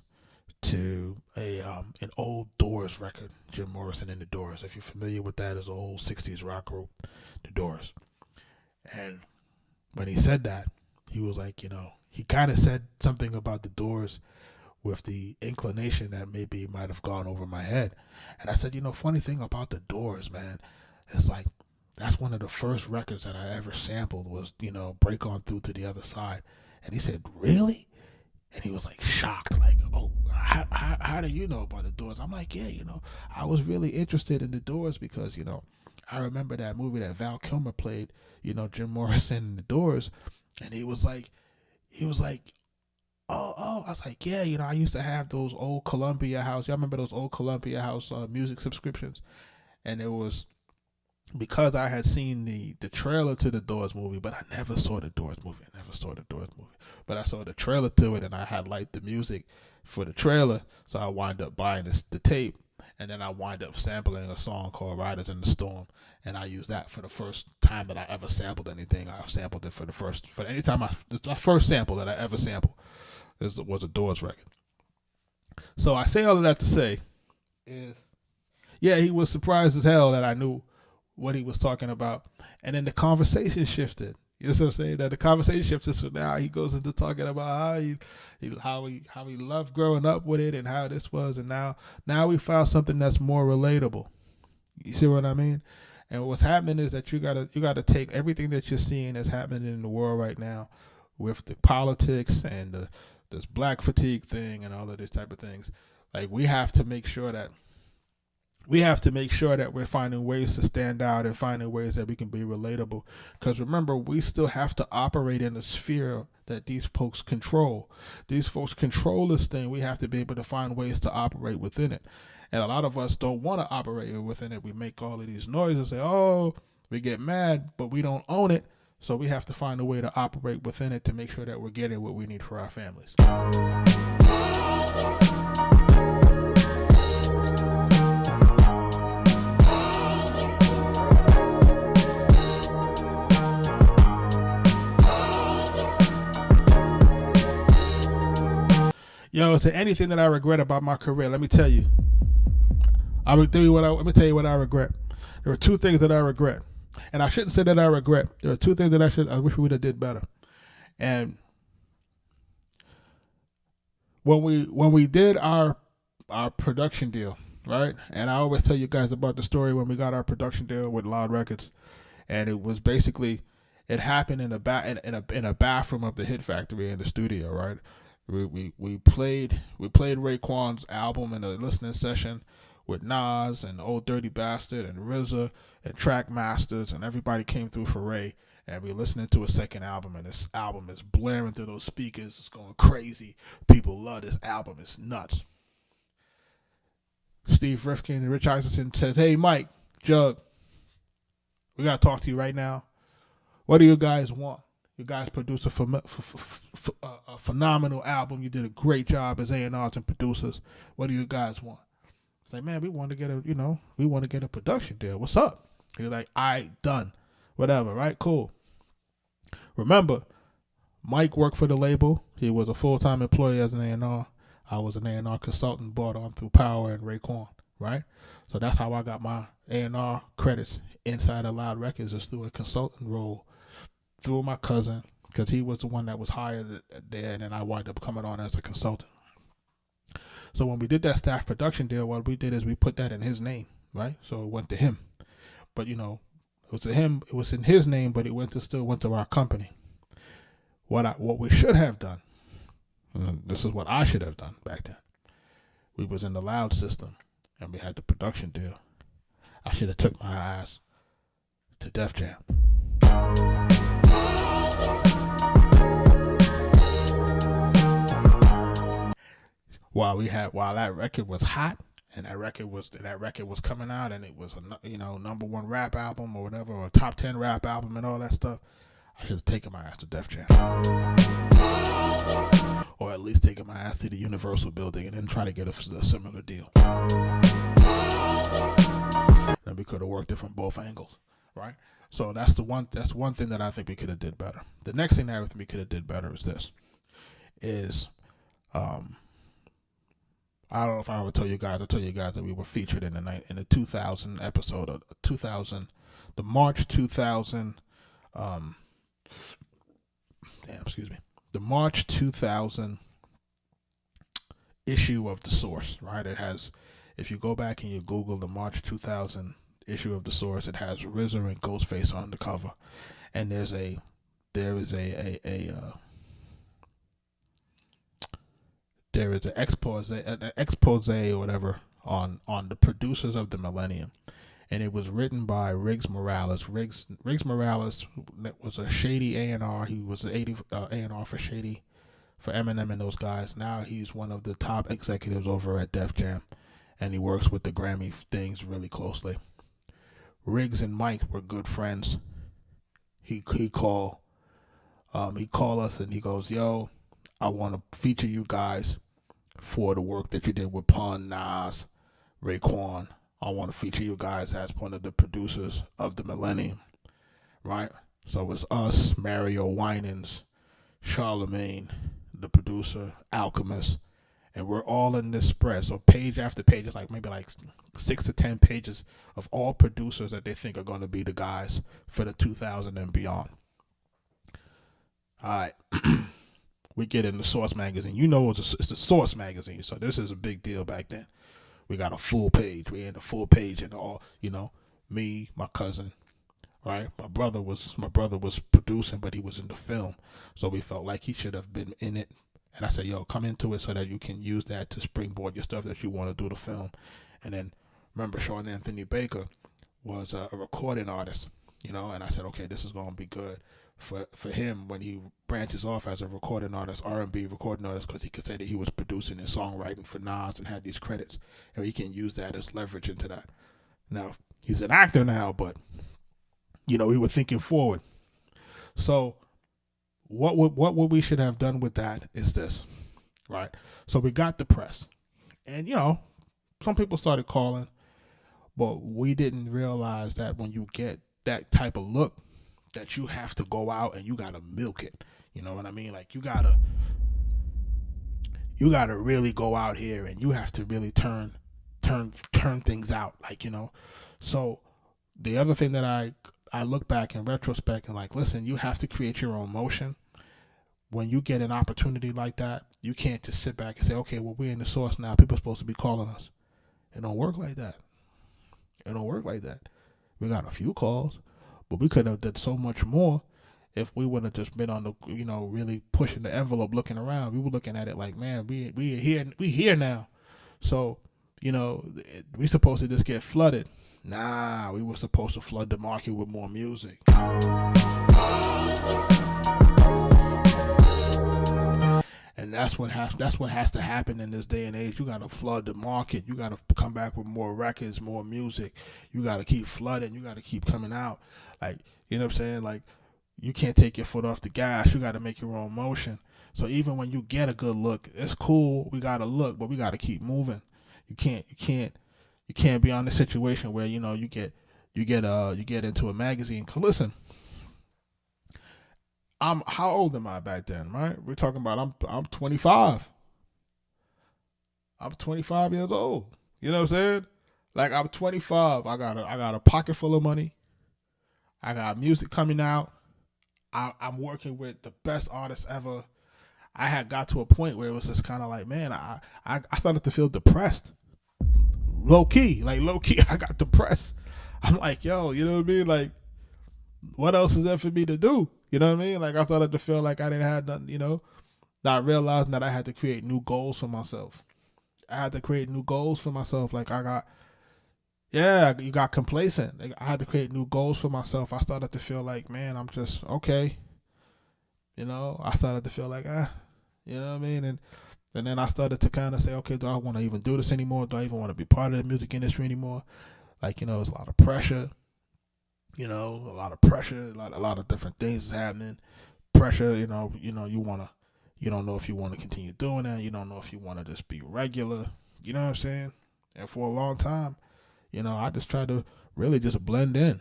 to an old Doors record, Jim Morrison and the Doors. If you're familiar with that, it's an old 60s rock group, the Doors. And when he said that, he was like, he kind of said something about the Doors with the inclination that maybe it might have gone over my head. And I said, funny thing about the Doors, man, it's like that's one of the first records that I ever sampled was, Break On Through to the Other Side. And he said, really? And he was like shocked, like, oh, how do you know about the Doors? I'm like, yeah, I was really interested in the Doors because, I remember that movie that Val Kilmer played, Jim Morrison and the Doors. And he was like, oh, I was like, yeah, I used to have those old Columbia House. Y'all remember those old Columbia House music subscriptions? And it was because I had seen the trailer to the Doors movie, but I never saw the Doors movie. But I saw the trailer to it, and I had liked the music for the trailer, so I wind up buying the tape, and then I wind up sampling a song called Riders in the Storm, and I used that for the first time that I ever sampled anything. I sampled it for my first sample that I ever sampled was a Doors record. So I say all of that to say is, yeah, he was surprised as hell that I knew what he was talking about, and then the conversation shifted. You know what I'm saying? That the conversation shifted, so now he goes into talking about how he loved growing up with it and how this was, and now we found something that's more relatable. You see what I mean? And what's happening is that you gotta take everything that you're seeing that's happening in the world right now, with the politics and this black fatigue thing and all of these type of things. Like we have to make sure that we're finding ways to stand out and finding ways that we can be relatable. Because remember, we still have to operate in a sphere that these folks control. These folks control this thing. We have to be able to find ways to operate within it. And a lot of us don't want to operate within it. We make all of these noises, say, oh, we get mad, but we don't own it. So we have to find a way to operate within it to make sure that we're getting what we need for our families. Yo, is there anything that I regret about my career? Let me tell you. Let me tell you what I regret. There are two things that I regret. And I shouldn't say that I regret. There are two things that I wish we would have did better. And when we did our production deal, right? And I always tell you guys about the story when we got our production deal with Loud Records. And it was basically, it happened in a bathroom of the Hit Factory in the studio, right? We played Raekwon's album in a listening session with Nas and Old Dirty Bastard and RZA and Track Masters, and everybody came through for Ray, and we listening to a second album, and this album is blaring through those speakers. It's going crazy. People love this album. It's nuts. Steve Rifkin and Rich Isaacson says, hey, Mike, Jug, we got to talk to you right now. What do you guys want? You guys produced a phenomenal album. You did a great job as A&Rs and producers. What do you guys want? It's like, man, we want to get a production deal. What's up? He's like, done. Whatever, right? Cool. Remember, Mike worked for the label. He was a full-time employee as an A&R. I was an A&R consultant brought on through Power and Raekwon, right? So that's how I got my A&R credits inside of Loud Records, is through a consultant role through my cousin, because he was the one that was hired there, and then I wound up coming on as a consultant. So when we did that staff production deal, what we did is we put that in his name, right? So it went to him. But it was to him. It was in his name, but it still went to our company. What we should have done. This is what I should have done back then. We was in the loud system, and we had the production deal. I should have took my ass to Def Jam. While that record was hot, and that record was coming out, and it was a number one rap album or whatever, or a top 10 rap album and all that stuff, I should have taken my ass to Def Jam, or at least taken my ass to the Universal building and then try to get a similar deal. Then we could have worked it from both angles, right? So that's one thing that I think we could have did better. The next thing that I think we could have did better is this. I don't know if I ever told you guys. I told you guys that we were featured in the 2000 episode of the March 2000. The March 2000 issue of The Source, right? It has, if you go back and you Google the March 2000 issue of The Source, it has RZA and Ghostface on the cover, and there is an expose or whatever on the producers of the Millennium, and it was written by Riggs Morales. Riggs Morales was a Shady A&R. He was an A&R for Shady, for Eminem and those guys. Now he's one of the top executives over at Def Jam, and he works with the Grammy things really closely. Riggs and Mike were good friends. He called us and he goes, "Yo, I want to feature you guys for the work that you did with Pun, Nas, Raekwon. I want to feature you guys as one of the producers of the Millennium," right? So it's us, Mario Winans, Charlemagne, the producer, Alchemist, and we're all in this spread. So page after page, it's maybe 6 to 10 pages of all producers that they think are going to be the guys for the 2000 and beyond. All right. We get in the Source magazine. It's the Source magazine, so this is a big deal back then. We got a full page. We in a full page, and all, me, my cousin, right? My brother was producing, but he was in the film, so we felt like he should have been in it. And I said, "Yo, come into it so that you can use that to springboard your stuff that you want to do the film." And then remember, Sean Anthony Baker was a recording artist, and I said, okay, this is going to be good for him when he branches off as a recording artist, R&B recording artist, because he could say that he was producing and songwriting for Nas and had these credits, and he can use that as leverage into that. Now, he's an actor now, but, we were thinking forward. So what we should have done with that is this, right? So we got the press, and, some people started calling, but we didn't realize that when you get that type of look, that you have to go out and you gotta milk it. You know what I mean? Like you gotta really go out here and you have to really turn things out. So the other thing that I look back in retrospect and listen, you have to create your own motion. When you get an opportunity like that, you can't just sit back and say, okay, well, we're in the Source now. People are supposed to be calling us. It don't work like that. We got a few calls, but we could have done so much more if we would have just been on the, really pushing the envelope, looking around. We were looking at it like, man, we here now. So, we supposed to just get flooded. Nah, we were supposed to flood the market with more music. And that's what has to happen in this day and age. You got to flood the market. You got to come back with more records, more music. You got to keep flooding. You got to keep coming out. You know what I'm saying? You can't take your foot off the gas. You got to make your own motion. So even when you get a good look, it's cool. We got to look, but we got to keep moving. You can't be on the situation where you get into a magazine. 'Cause listen, how old am I back then, right? We're talking about I'm 25. I'm 25 years old. You know what I'm saying? I'm 25. I got a pocket full of money. I got music coming out. I'm working with the best artists ever. I had got to a point where it was just kind of like, man, I started to feel depressed. Low key, I got depressed. I'm like, yo, you know what I mean? Like, what else is there for me to do? You know what I mean? Like, I started to feel like I didn't have nothing, you know, not realizing that I had to create new goals for myself. I had to create new goals for myself. Like, you got complacent. Like, I had to create new goals for myself. I started to feel like, man, I'm just okay. You know, I started to feel like, you know what I mean? And then I started to kind of say, okay, do I want to even do this anymore? Do I even want to be part of the music industry anymore? Like, you know, there's a lot of pressure. You know, a lot of different things is happening. Pressure, you don't know if you want to continue doing that. You don't know if you want to just be regular. You know what I'm saying? And for a long time, you know, I just tried to really just blend in.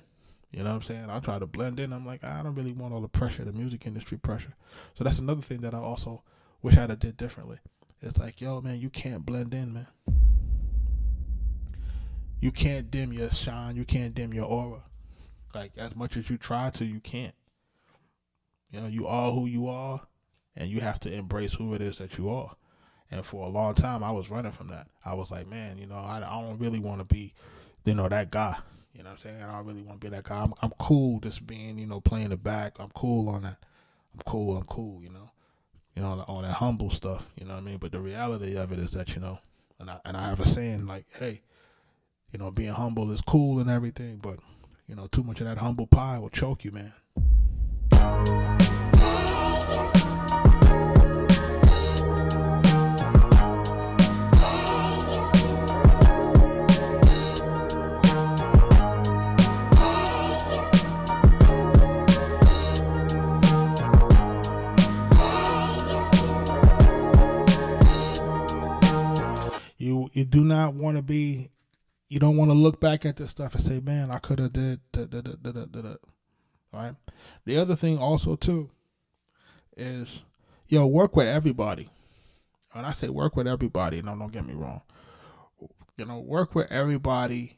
You know what I'm saying? I try to blend in. I'm like, I don't really want all the pressure, the music industry pressure. So that's another thing that I also wish I'd have did differently. It's like, yo, man, you can't blend in, man. You can't dim your shine. You can't dim your aura. Like, as much as you try to, you can't. You know, you are who you are, and you have to embrace who it is that you are. And for a long time, I was running from that. I was like, man, you know, I don't really want to be, you know, that guy. You know what I'm saying? I don't really want to be that guy. I'm cool just being, you know, playing the back. I'm cool on that. I'm cool, you know. You know, on that humble stuff, you know what I mean? But the reality of it is that, you know, and I have a saying like, hey, you know, being humble is cool and everything, but, you know, too much of that humble pie will choke you, man. You do not want to be, you don't want to look back at this stuff and say, man, I could have did. Right? The other thing also too is, yo, work with everybody. When I say work with everybody, no, don't get me wrong. You know, work with everybody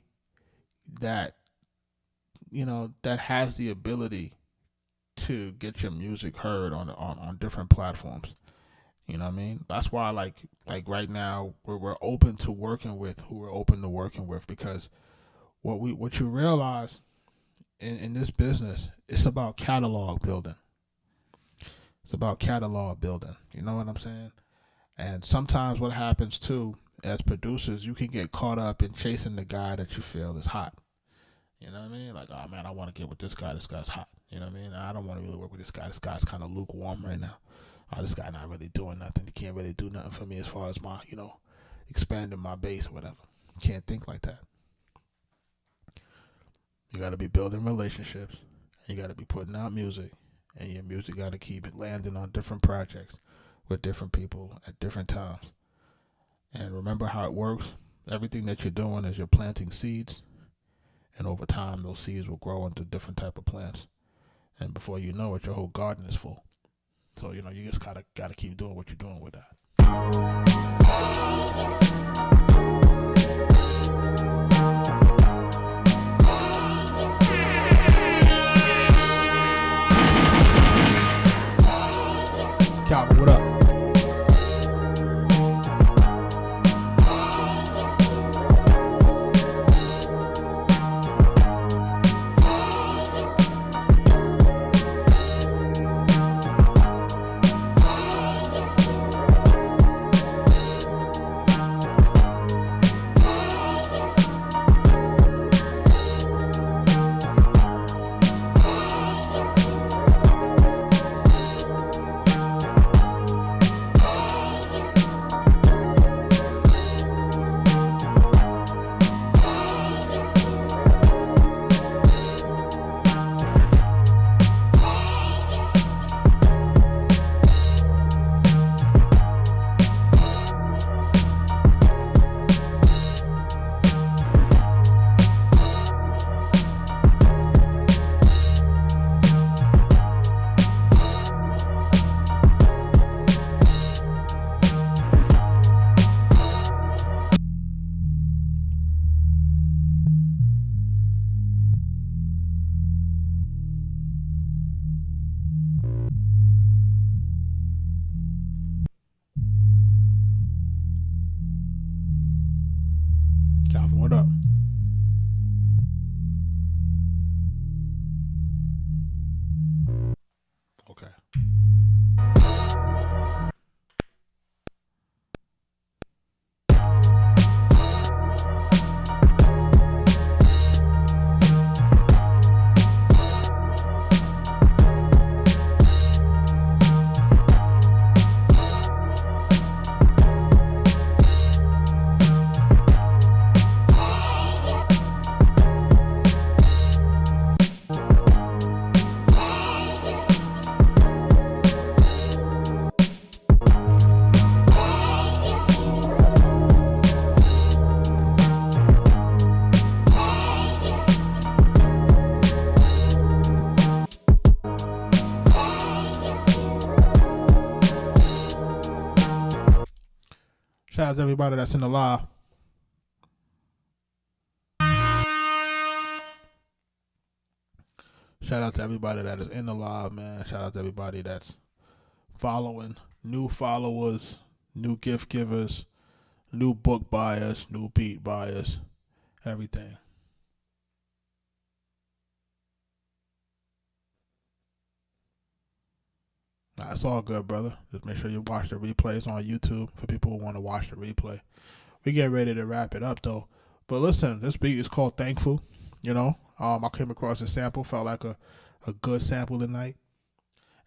that, you know, that has the ability to get your music heard on different platforms. You know what I mean? That's why, like right now, we're open to working with who we're open to working with, because what you realize in this business, it's about catalog building. It's about catalog building. You know what I'm saying? And sometimes what happens too, as producers, you can get caught up in chasing the guy that you feel is hot. You know what I mean? Like, oh man, I want to get with this guy. This guy's hot. You know what I mean? I don't want to really work with this guy. This guy's kind of lukewarm right now. Oh, this guy not really doing nothing. He can't really do nothing for me as far as my, you know, expanding my base or whatever. Can't think like that. You got to be building relationships. You got to be putting out music. And your music got to keep it landing on different projects with different people at different times. And remember how it works. Everything that you're doing is you're planting seeds. And over time, those seeds will grow into different type of plants. And before you know it, your whole garden is full. So, you know, you just gotta keep doing what you're doing with that. Calvin, what up? out to everybody that's in the live. Shout out to everybody that is in the live, man. Shout out to everybody that's following, new followers, new gift givers, new book buyers, new beat buyers, everything. Nah, it's all good, brother. Just make sure you watch the replays on YouTube for people who want to watch the replay. We get ready to wrap it up, though. But listen, this beat is called Thankful, you know. I came across a sample, felt like a good sample tonight.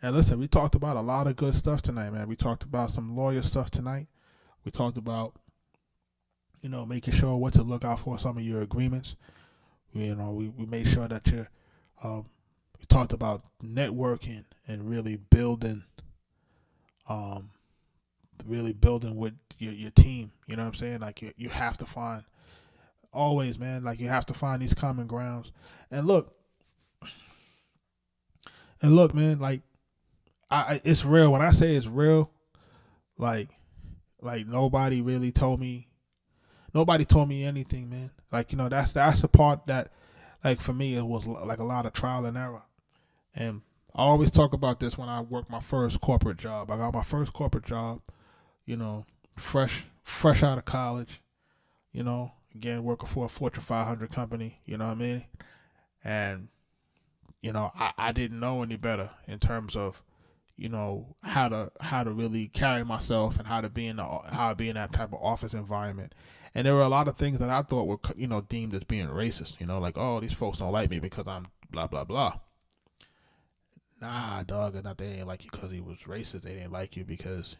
And listen, we talked about a lot of good stuff tonight, man. We talked about some lawyer stuff tonight. We talked about, you know, making sure what to look out for some of your agreements. We made sure that we talked about networking and really building with your team. You know what I'm saying? Like you have to find, always, man, like you have to find these common grounds. And look, man, like it's real. When I say it's real, like nobody told me anything, man. Like, you know, that's the part that, like, for me, it was like a lot of trial and error. And I always talk about this when I worked my first corporate job. I got my first corporate job, you know, fresh out of college, you know, again, working for a Fortune 500 company, you know what I mean? And, you know, I didn't know any better in terms of, you know, how to really carry myself and how to be in that type of office environment. And there were a lot of things that I thought were, you know, deemed as being racist, you know, like, oh, these folks don't like me because I'm blah, blah, blah. Nah, dog, and they didn't like you because he was racist. They didn't like you because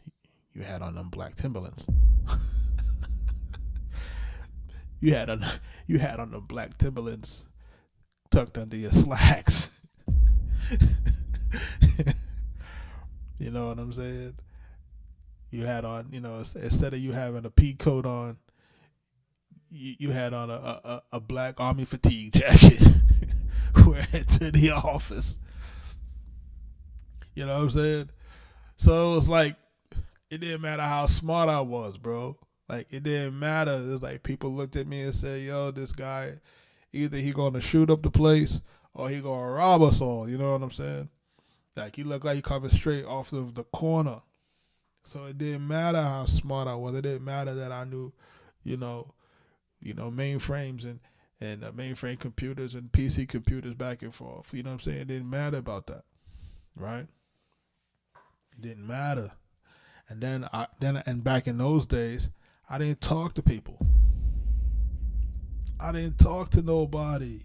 you had on them black Timberlands. you had on them black Timberlands tucked under your slacks. You know what I'm saying? You had on, you know, instead of you having a pea coat on, you had on a black army fatigue jacket wearing to the office. You know what I'm saying? So it was like, it didn't matter how smart I was, bro. Like, it didn't matter. It was like people looked at me and said, yo, this guy, either he gonna shoot up the place or he gonna rob us all. You know what I'm saying? Like, he looked like he coming straight off of the corner. So it didn't matter how smart I was. It didn't matter that I knew, you know, mainframes and mainframe computers and PC computers back and forth. You know what I'm saying? It didn't matter about that, right? It didn't matter. And then back in those days, I didn't talk to people. I didn't talk to nobody.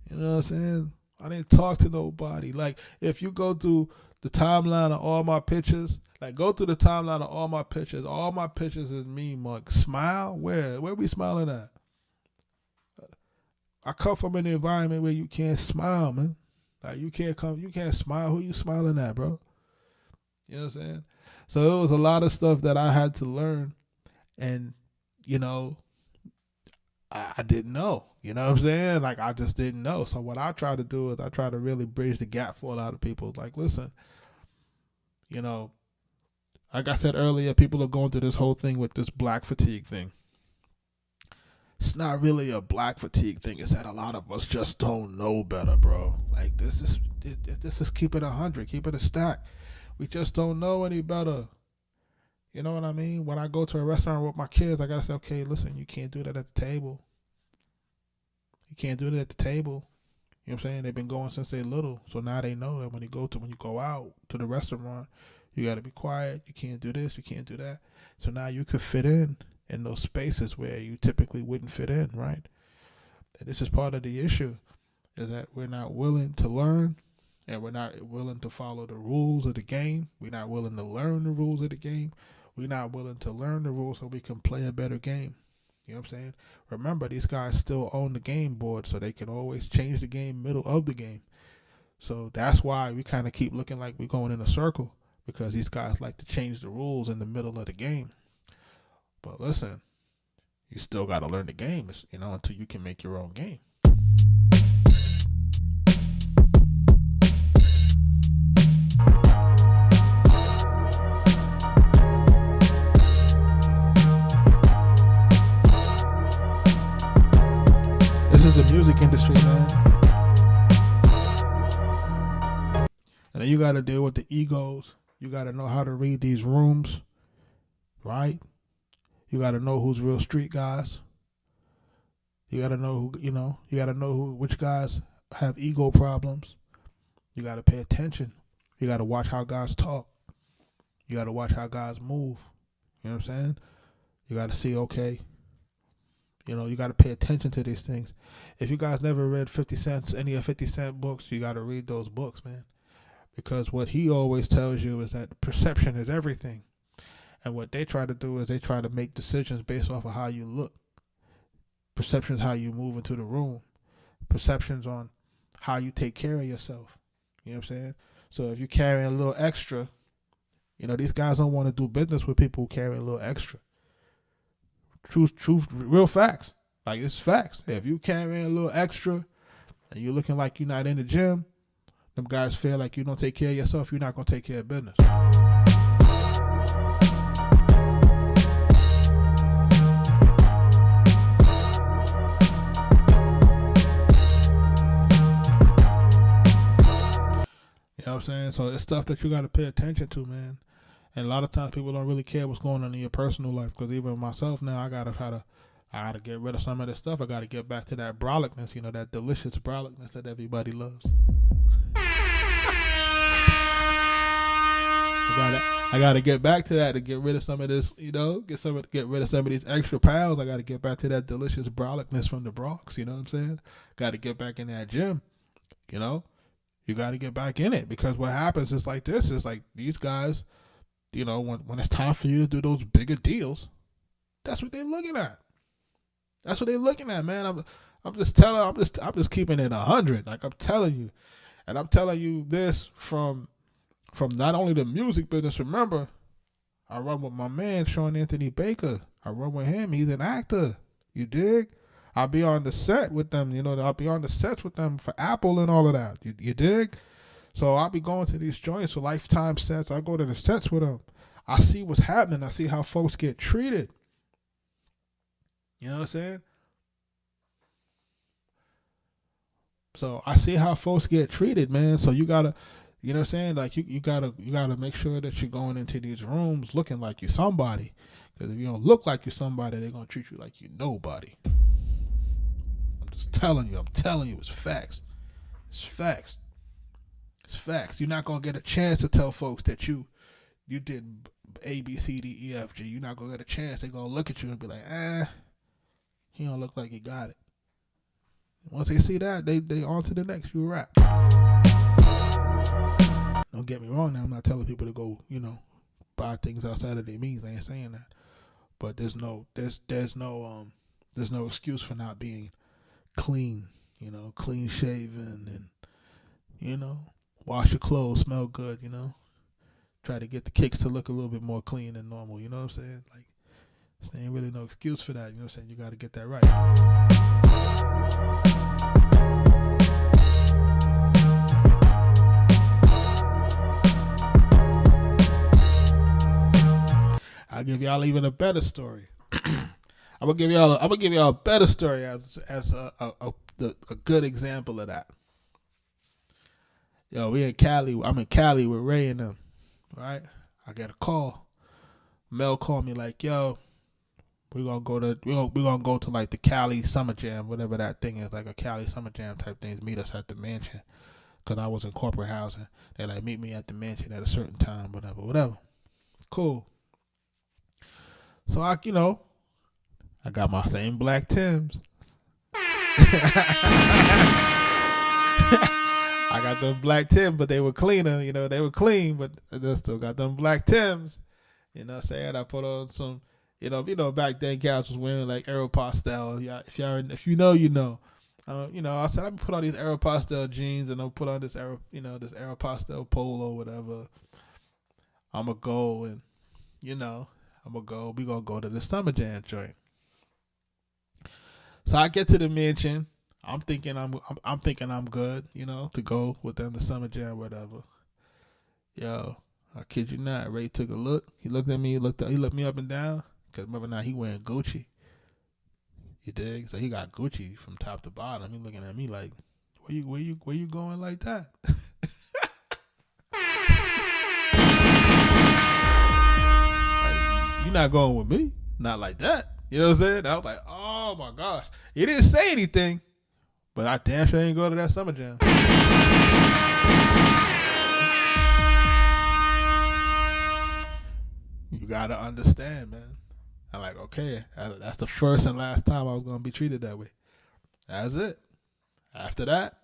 You know what I'm saying? I didn't talk to nobody. Like, if you go through the timeline of all my pictures, all my pictures is me, Mark. Smile? Where we smiling at? I come from an environment where you can't smile, man. Like, you can't smile. Who you smiling at, bro? You know what I'm saying? So it was a lot of stuff that I had to learn, and, you know, I didn't know. You know what I'm saying? Like, I just didn't know. So what I try to do is I try to really bridge the gap for a lot of people. Like, listen, you know, like I said earlier, people are going through this whole thing with this black fatigue thing. It's not really a black fatigue thing. It's that a lot of us just don't know better, bro. Like, this is keep it 100, keep it a stack. We just don't know any better. You know what I mean? When I go to a restaurant with my kids, I gotta say, okay, listen, you can't do that at the table. You can't do that at the table. You know what I'm saying? They've been going since they're little, so now they know that when you go out to the restaurant, you gotta be quiet. You can't do this. You can't do that. So now you could fit in those spaces where you typically wouldn't fit in, right? And this is part of the issue, is that we're not willing to learn, and we're not willing to follow the rules of the game. We're not willing to learn the rules of the game. We're not willing to learn the rules so we can play a better game. You know what I'm saying? Remember, these guys still own the game board, so they can always change the game middle of the game. So that's why we kind of keep looking like we're going in a circle, because these guys like to change the rules in the middle of the game. But listen, you still got to learn the game, you know, until you can make your own game. And then you got to deal with the egos. You got to know how to read these rooms, right? You got to know who's real street guys. You got to know who, you got to know which guys have ego problems. You got to pay attention. You got to watch how guys talk. You got to watch how guys move. You know what I'm saying? You got to see, okay, you got to pay attention to these things. If you guys never read 50 Cent's, any of 50 Cent books, you got to read those books, man. Because what he always tells you is that perception is everything. And what they try to do is they try to make decisions based off of how you look. Perception is how you move into the room. Perceptions on how you take care of yourself. You know what I'm saying? So if you're carrying a little extra, these guys don't want to do business with people who carry a little extra. Truth, real facts. Like, it's facts. If you carrying a little extra and you're looking like you're not in the gym, them guys feel like you don't take care of yourself, you're not going to take care of business. You know what I'm saying? So it's stuff that you got to pay attention to, man. And a lot of times people don't really care what's going on in your personal life, because even myself now, I got to get rid of some of this stuff. I got to get back to that brolickness, that delicious brolickness that everybody loves. I got to get back to that to get rid of some of this, get rid of some of these extra pounds. I got to get back to that delicious brolickness from the Bronx, you know what I'm saying? Got to get back in that gym, You got to get back in it, because what happens is like this. Is like these guys, when it's time for you to do those bigger deals, that's what they're looking at. That's what they're looking at, man. I'm just keeping it 100. Like, I'm telling you. And I'm telling you this from not only the music business. Remember, I run with my man, Sean Anthony Baker. I run with him. He's an actor. You dig? I'll be on the set with them. I'll be on the sets with them for Apple and all of that. You dig? So I'll be going to these joints for Lifetime sets. I go to the sets with them. I see what's happening. I see how folks get treated. You know what I'm saying? So I see how folks get treated, man. So you gotta, you know what I'm saying? Like you gotta make sure that you're going into these rooms looking like you're somebody. Because if you don't look like you're somebody, they're gonna treat you like you're nobody. I'm just telling you. It's facts. It's facts. It's facts. You're not gonna get a chance to tell folks that you did A, B, C, D, E, F, G. You're not gonna get a chance. They're gonna look at you and be like, he don't look like he got it. Once they see that, they on to the next. You rap. Don't get me wrong. Now I'm not telling people to go, buy things outside of their means. I ain't saying that. But there's no excuse for not being clean. Clean shaven and wash your clothes, smell good. Try to get the kicks to look a little bit more clean than normal. You know what I'm saying? Like, there ain't really no excuse for that. You know what I'm saying? You got to get that right. I'll give y'all even a better story. I'm gonna give y'all a better story as a good example of that. Yo, we in Cali. I'm in Cali with Ray and them. Right? I get a call. Mel called me like, yo, we're gonna go to like the Cali Summer Jam, whatever that thing is, like a Cali Summer Jam type thing. Meet us at the mansion, cause I was in corporate housing. They like meet me at the mansion at a certain time, whatever. Cool. So I got my same black Timbs. I got them black Timbs, but they were cleaner. They were clean, but I still got them black Timbs. You know what I'm saying? I put on some, back then guys was wearing like Aeropostale. Yeah, if you know, you know. I said I put on these Aeropostale jeans and I'll put on this this Aeropostale polo, whatever. I'ma go and we gonna go to the Summer Jam joint. So I get to the mansion. I'm thinking I'm good, to go with them to Summer Jam, whatever. Yo, I kid you not. Ray took a look. He looked at me. He looked me up and down. Cause remember now he wearing Gucci. You dig? So he got Gucci from top to bottom. He looking at me like, where you going like that? not going with me. Not like that. You know what I'm saying? And I was like, oh my gosh. He didn't say anything, but I damn sure ain't go to that summer jam. You gotta understand, man. I'm like, okay, that's the first and last time I was gonna be treated that way. That's it. After that,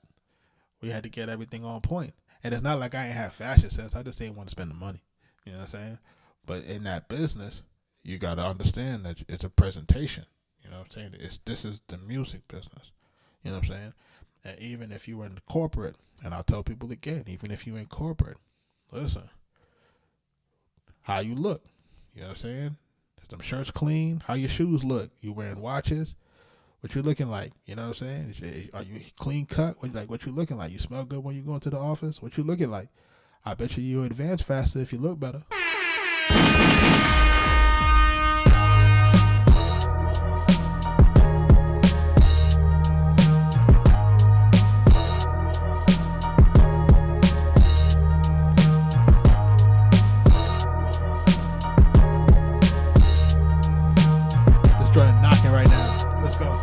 we had to get everything on point. And it's not like I ain't have fashion sense. I just didn't want to spend the money. You know what I'm saying? But in that business, you got to understand that it's a presentation. You know what I'm saying? This is the music business. You know what I'm saying? And even if you were in corporate, and I'll tell people again, even if you in corporate, listen, how you look. You know what I'm saying? Is them shirts clean? How your shoes look? You wearing watches? What you looking like? You know what I'm saying? Are you clean cut? What you looking like? You smell good when you go into the office? What you looking like? I bet you advance faster if you look better. This joint knocking right now. Let's go.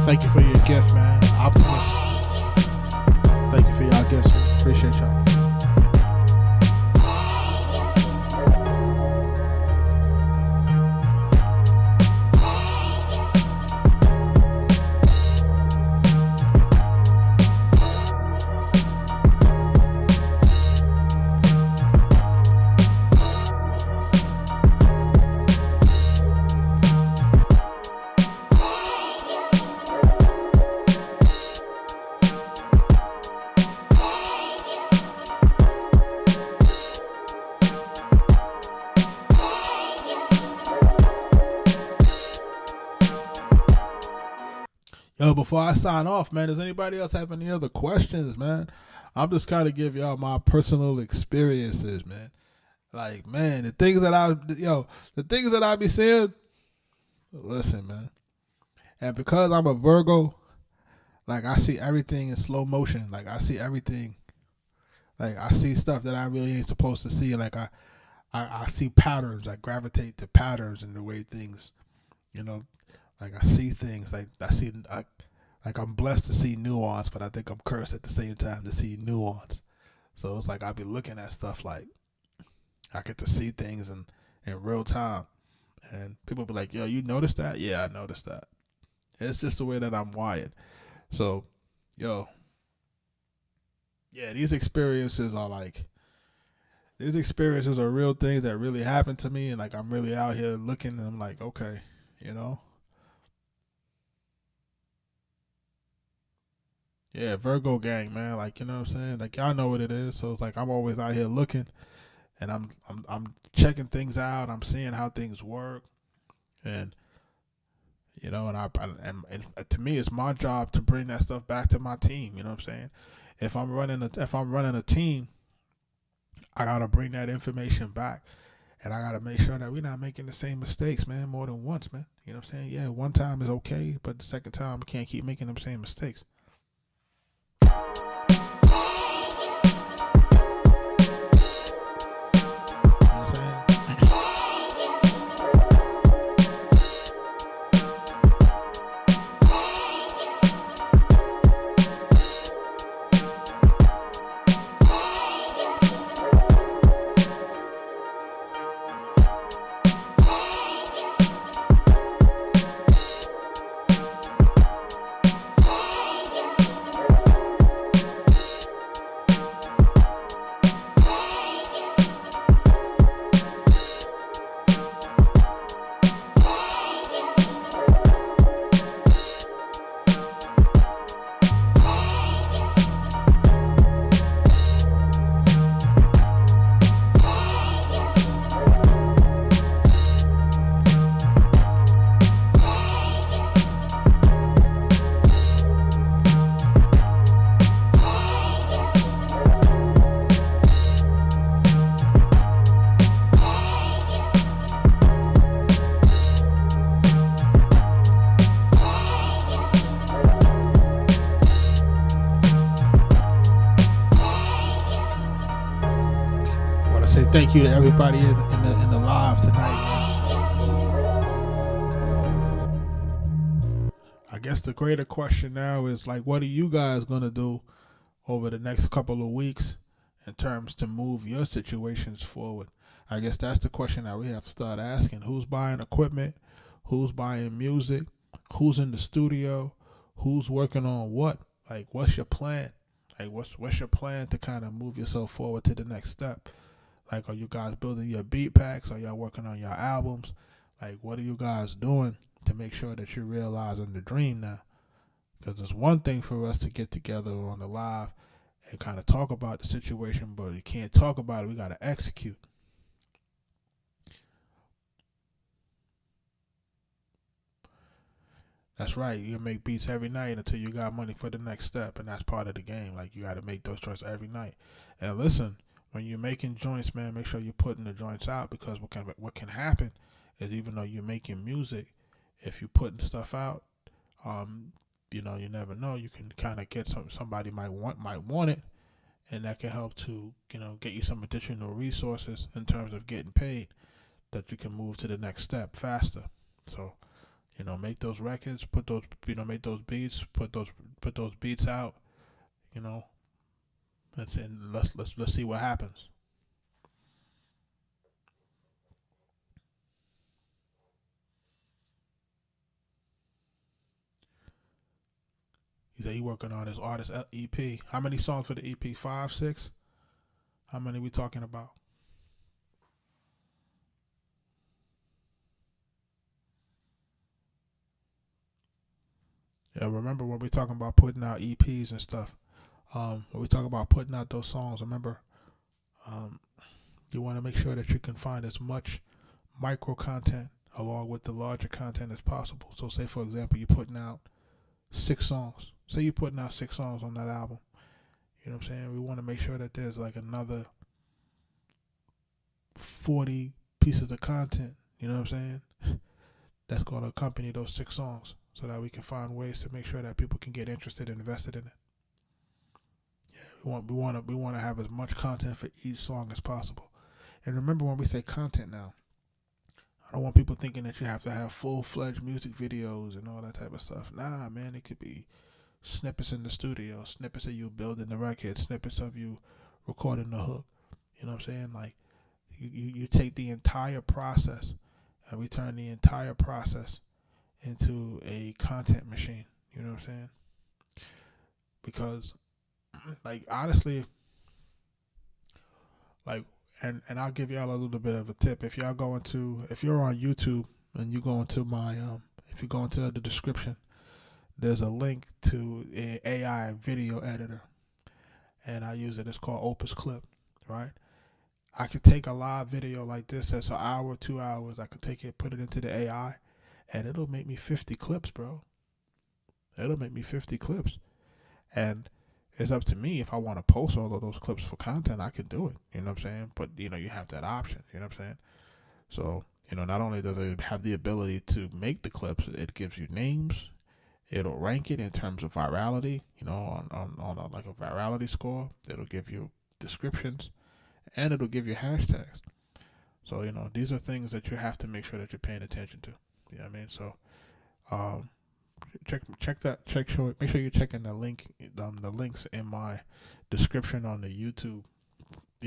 Thank you for your gift, man. Optimus. Thank you for y'all gifts, man. Appreciate y'all. Yo, before I sign off, man, does anybody else have any other questions, man? I'm just kind of give y'all my personal experiences, man. Like, man, the things that I be seeing, listen, man. And because I'm a Virgo, like, I see everything in slow motion. Like, I see everything. Like, I see stuff that I really ain't supposed to see. Like, I see patterns. I gravitate to patterns in the way things, you know. Like, I see things, like I'm blessed to see nuance, but I think I'm cursed at the same time to see nuance. So it's like I be looking at stuff like I get to see things in real time. And people be like, yo, you noticed that? Yeah, I noticed that. It's just the way that I'm wired. So, yo, yeah, these experiences are real things that really happen to me. And like, I'm really out here looking and I'm like, okay, you know. Yeah, Virgo gang, man. Like, you know what I'm saying? Like, y'all know what it is. So it's like I'm always out here looking, and I'm checking things out. I'm seeing how things work, and you know, and to me, it's my job to bring that stuff back to my team. You know what I'm saying? If I'm running a team, I gotta bring that information back, and I gotta make sure that we're not making the same mistakes, man, more than once, man. You know what I'm saying? Yeah, one time is okay, but the second time, we can't keep making them same mistakes. thank you to everybody in the live tonight. I guess the greater question now is like, what are you guys gonna do over the next couple of weeks in terms to move your situations forward? I guess that's the question that we have to start asking. Who's buying equipment? Who's buying music? Who's in the studio? Who's working on what? Like, what's your plan? Like, what's your plan to kind of move yourself forward to the next step? Like, are you guys building your beat packs? Are y'all working on your albums? Like, what are you guys doing to make sure that you're realizing the dream now? Because it's one thing for us to get together on the live and kind of talk about the situation, but you can't talk about it. We got to execute. That's right. You make beats every night until you got money for the next step, and that's part of the game. Like, you got to make those choices every night. And listen, when you're making joints, man, make sure you're putting the joints out, because what can happen is, even though you're making music, if you're putting stuff out, you never know. You can kind of get somebody might want it, and that can help to get you some additional resources in terms of getting paid, that you can move to the next step faster. So, make those records, put those, make those beats, put those beats out. Let's see what happens. He said he working on his artist EP. How many songs for the EP? 5, 6? How many we talking about? Yeah, remember when we talking about putting out EPs and stuff, when we talk about putting out those songs, remember, you want to make sure that you can find as much micro content along with the larger content as possible. So say, for example, you're putting out 6 songs. Say you're putting out 6 songs on that album. You know what I'm saying? We want to make sure that there's like another 40 pieces of content, you know what I'm saying, that's going to accompany those 6 songs, so that we can find ways to make sure that people can get interested and invested in it. Yeah, we want to have as much content for each song as possible. And remember, when we say content now, I don't want people thinking that you have to have full-fledged music videos and all that type of stuff. Nah, man, it could be snippets in the studio, snippets of you building the record, snippets of you recording the hook. You know what I'm saying? Like, you take the entire process, and we turn the entire process into a content machine. You know what I'm saying? Because, like, honestly, like, and I'll give y'all a little bit of a tip. If you're on YouTube and you go into my, if you go into the description, there's a link to an AI video editor, and I use it. It's called Opus Clip, right? I could take a live video like this that's an hour, 2 hours. I could take it, put it into the AI, and it'll make me 50 clips, bro. It'll make me 50 clips. And it's up to me. If I want to post all of those clips for content, I can do it. You know what I'm saying? But, you have that option. You know what I'm saying? So, not only does it have the ability to make the clips, it gives you names. It'll rank it in terms of virality, on like a virality score. It'll give you descriptions, and it'll give you hashtags. So, these are things that you have to make sure that you're paying attention to. You know what I mean? So, make sure you're checking the links in my description on the YouTube,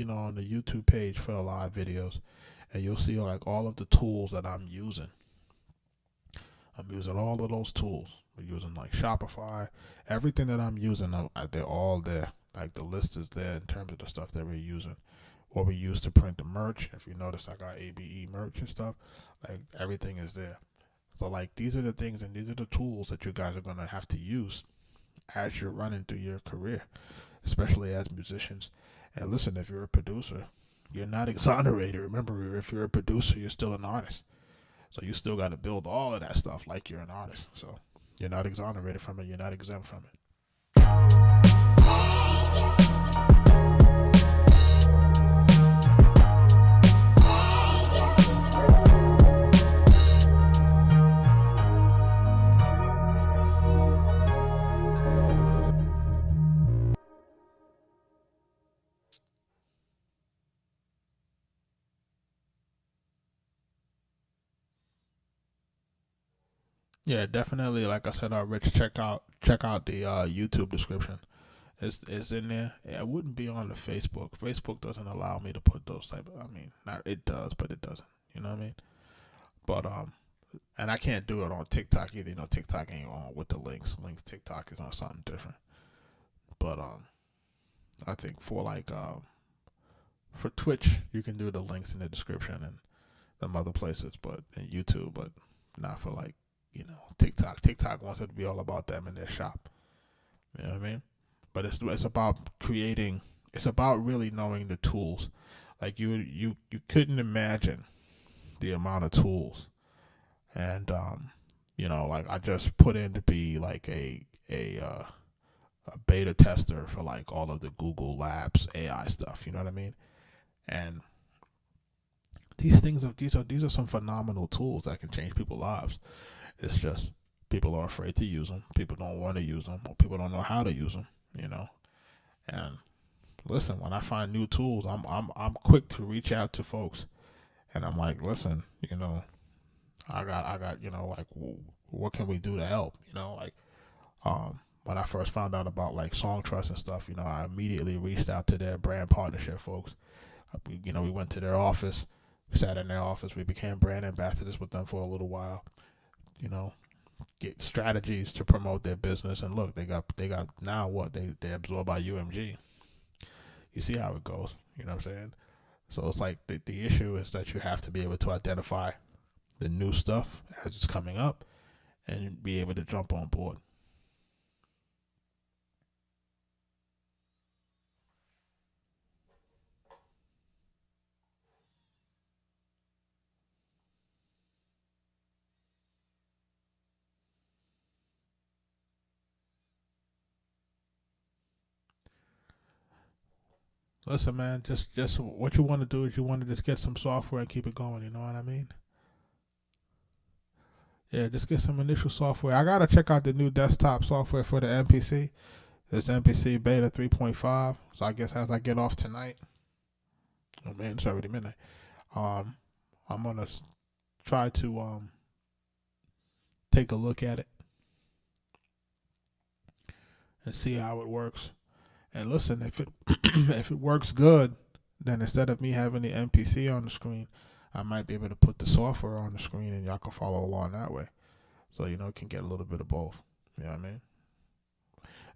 on the YouTube page for the live videos, and you'll see like all of the tools that I'm using. I'm using all of those tools. We're using like Shopify, everything that I'm using, they're all there. Like, the list is there in terms of the stuff that we're using. What we use to print the merch. If you notice, I got ABE merch and stuff. Like, everything is there. So, like, these are the things and these are the tools that you guys are going to have to use as you're running through your career, especially as musicians. And listen, if you're a producer, you're not exonerated. Remember, if you're a producer, you're still an artist. So you still got to build all of that stuff like you're an artist. So you're not exonerated from it. You're not exempt from it. Yeah, definitely. Like I said, Rich, check out the YouTube description. It's in there. Yeah, it wouldn't be on the Facebook. Facebook doesn't allow me to put those type of. I mean, not it does, but it doesn't. You know what I mean? But and I can't do it on TikTok either. You know, TikTok ain't on with the links. Links TikTok is on something different. But I think for Twitch, you can do the links in the description and some other places, but in YouTube, but not for like TikTok. TikTok wants it to be all about them and their shop. You know what I mean? But it's about creating. It's about really knowing the tools. Like you couldn't imagine the amount of tools, and like I just put in to be like a beta tester for like all of the Google Labs AI stuff. You know what I mean? And these are some phenomenal tools that can change people's lives. It's just people are afraid to use them. People don't want to use them, or people don't know how to use them. And listen, when I find new tools, I'm quick to reach out to folks, and I'm like, listen, I got like, what can we do to help? When I first found out about like Song Trust and stuff, I immediately reached out to their brand partnership folks. We went to their office, sat in their office, we became brand ambassadors with them for a little while. Get strategies to promote their business, and look, they got now what they absorbed by UMG. You see how it goes. You know what I'm saying? So it's like the issue is that you have to be able to identify the new stuff as it's coming up and be able to jump on board. Listen, man, just what you want to do is you want to just get some software and keep it going. You know what I mean? Yeah, just get some initial software. I gotta check out the new desktop software for the MPC. It's MPC Beta 3.5. So I guess as I get off tonight, oh man, it's already midnight. I'm gonna try to take a look at it and see how it works. And listen, if it if it works good, then instead of me having the MPC on the screen, I might be able to put the software on the screen, and y'all can follow along that way. So it can get a little bit of both. You know what I mean?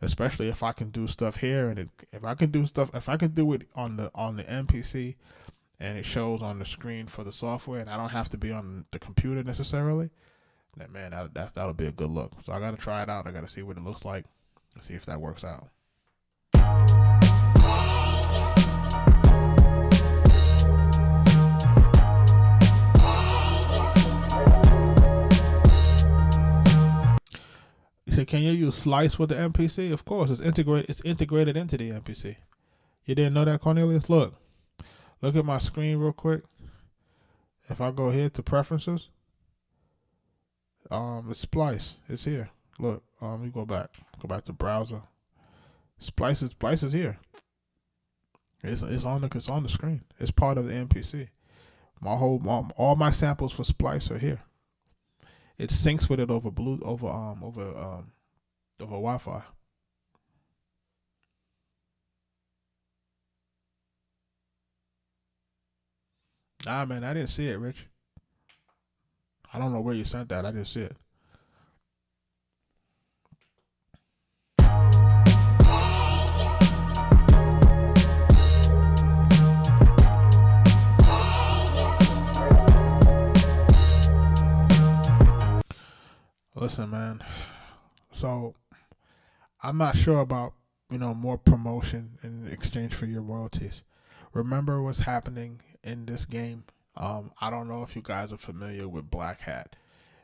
Especially if I can do stuff here, and if I can do it on the MPC, and it shows on the screen for the software, and I don't have to be on the computer necessarily, then man, that'll be a good look. So I gotta try it out. I gotta see what it looks like, and see if that works out. You said, can you use Slice with the MPC? Of course, it's integrated. It's integrated into the MPC. You didn't know that, Cornelius? Look at my screen real quick. If I go here to preferences, it's Splice. It's here. Look, let me go back to browser. Splice is here. It's on the screen. It's part of the MPC. All my samples for Splice are here. It syncs with it over over Wi-Fi. Nah, man, I didn't see it, Rich. I don't know where you sent that. I didn't see it. Listen, man. So I'm not sure about more promotion in exchange for your royalties. Remember what's happening in this game. I don't know if you guys are familiar with Black Hat.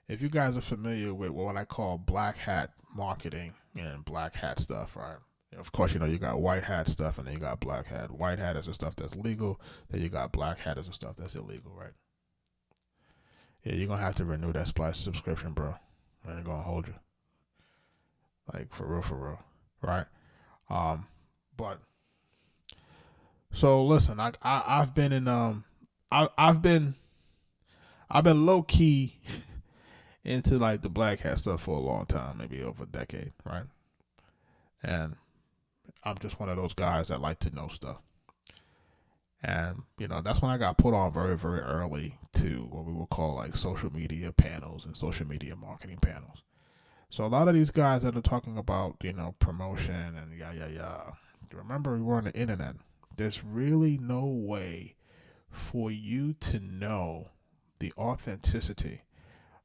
If you guys are familiar with what I call Black Hat marketing and Black Hat stuff, right? Of course, you got White Hat stuff, and then you got Black Hat. White Hat is the stuff that's legal. Then you got Black Hat is the stuff that's illegal, right? Yeah, you're gonna have to renew that Splice subscription, bro. I ain't gonna hold you. Like for real, right? But so listen, I've been in I've been low key into like the black hat stuff for a long time, maybe over a decade, right? And I'm just one of those guys that like to know stuff. And, that's when I got put on very, very early to what we would call like social media panels and social media marketing panels. So a lot of these guys that are talking about, promotion and remember, we were on the internet. There's really no way for you to know the authenticity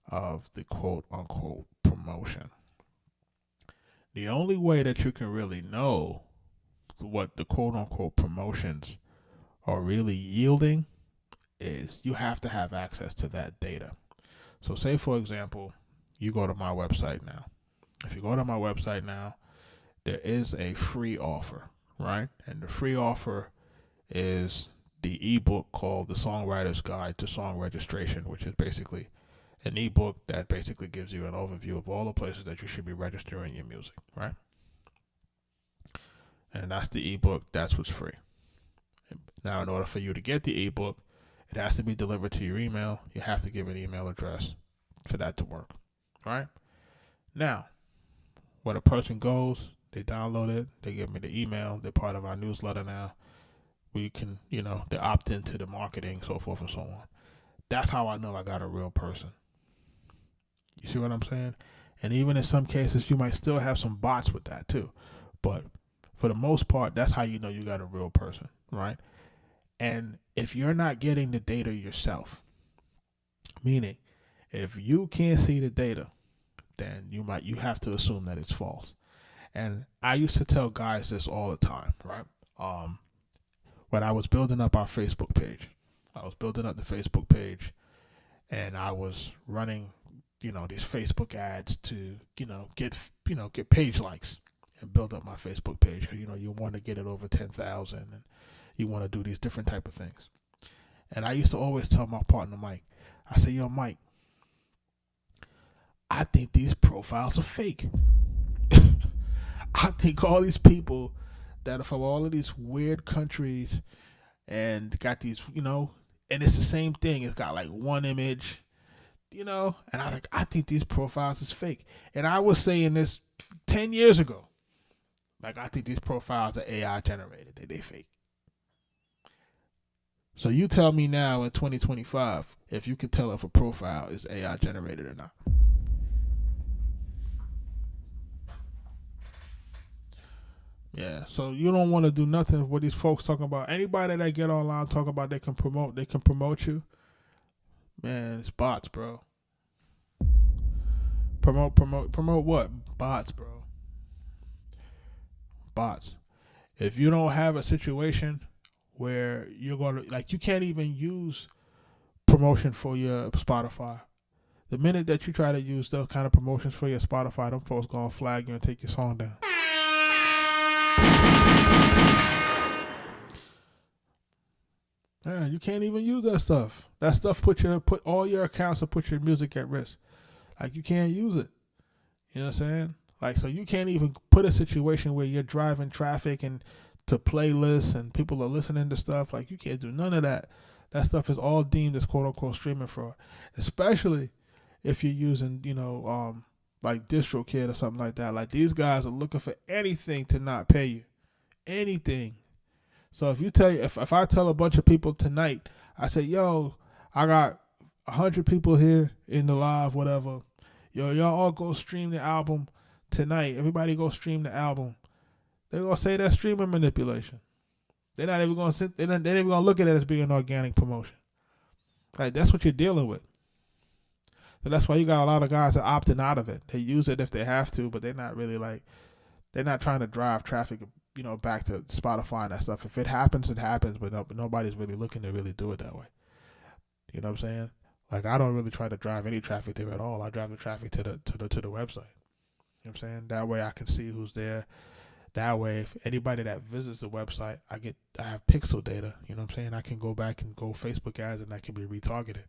of the quote unquote promotion. The only way that you can really know what the quote unquote promotions are really yielding is you have to have access to that data. So say, for example, you go to my website now. If you go to my website now, there is a free offer, right? And the free offer is the ebook called The Songwriter's Guide to Song Registration, which is basically an ebook that basically gives you an overview of all the places that you should be registering your music, right? And that's the ebook. That's what's free. Now, in order for you to get the ebook, it has to be delivered to your email. You have to give an email address for that to work, right? Now, when a person goes, they download it, they give me the email, they're part of our newsletter now. We can, they opt into the marketing, so forth and so on. That's how I know I got a real person. You see what I'm saying? And even in some cases, you might still have some bots with that too. But for the most part, that's how you know you got a real person, right? And if you're not getting the data yourself, meaning if you can't see the data, then you have to assume that it's false. And I used to tell guys this all the time, right? When I was building up our Facebook page, and I was running, these Facebook ads to, get page likes and build up my Facebook page because, you want to get it over 10,000 and you want to do these different type of things. And I used to always tell my partner, Mike, I say, yo, Mike, I think these profiles are fake. I think all these people that are from all of these weird countries and got these, and it's the same thing. It's got like one image, and I think these profiles is fake. And I was saying this 10 years ago. Like, I think these profiles are AI generated. They fake. So you tell me now in 2025 if you can tell if a profile is AI generated or not. Yeah, so you don't want to do nothing with these folks talking about. Anybody that get online talk about they can promote you. Man, it's bots, bro. Promote what? Bots, bro. Bots. If you don't have a situation where you're going to, like, you can't even use promotion for your Spotify. The minute that you try to use those kind of promotions for your Spotify, them folks going to flag you and take your song down. Man, you can't even use that stuff. That stuff put all your accounts and put your music at risk. Like, you can't use it. You know what I'm saying? Like, so you can't even put a situation where you're driving traffic and to playlists and people are listening to stuff. Like, you can't do none of that. That stuff is all deemed as quote unquote streaming fraud. Especially if you're using, like DistroKid or something like that. Like, these guys are looking for anything to not pay you. Anything. So if I tell a bunch of people tonight, I say, yo, I got 100 people here in the live, whatever. Yo, y'all all go stream the album tonight. Everybody go stream the album. They're gonna say that's streaming manipulation. They're not even gonna they're not even gonna look at it as being an organic promotion. Like, that's what you're dealing with. So that's why you got a lot of guys that opting out of it. They use it if they have to, but they're not really they're not trying to drive traffic, back to Spotify and that stuff. If it happens, it happens, but nobody's really looking to really do it that way. You know what I'm saying? Like, I don't really try to drive any traffic there at all. I drive the traffic to the website. You know what I'm saying? That way I can see who's there. That way, if anybody that visits the website, I have pixel data. You know what I'm saying? I can go back and go Facebook ads and that can be retargeted.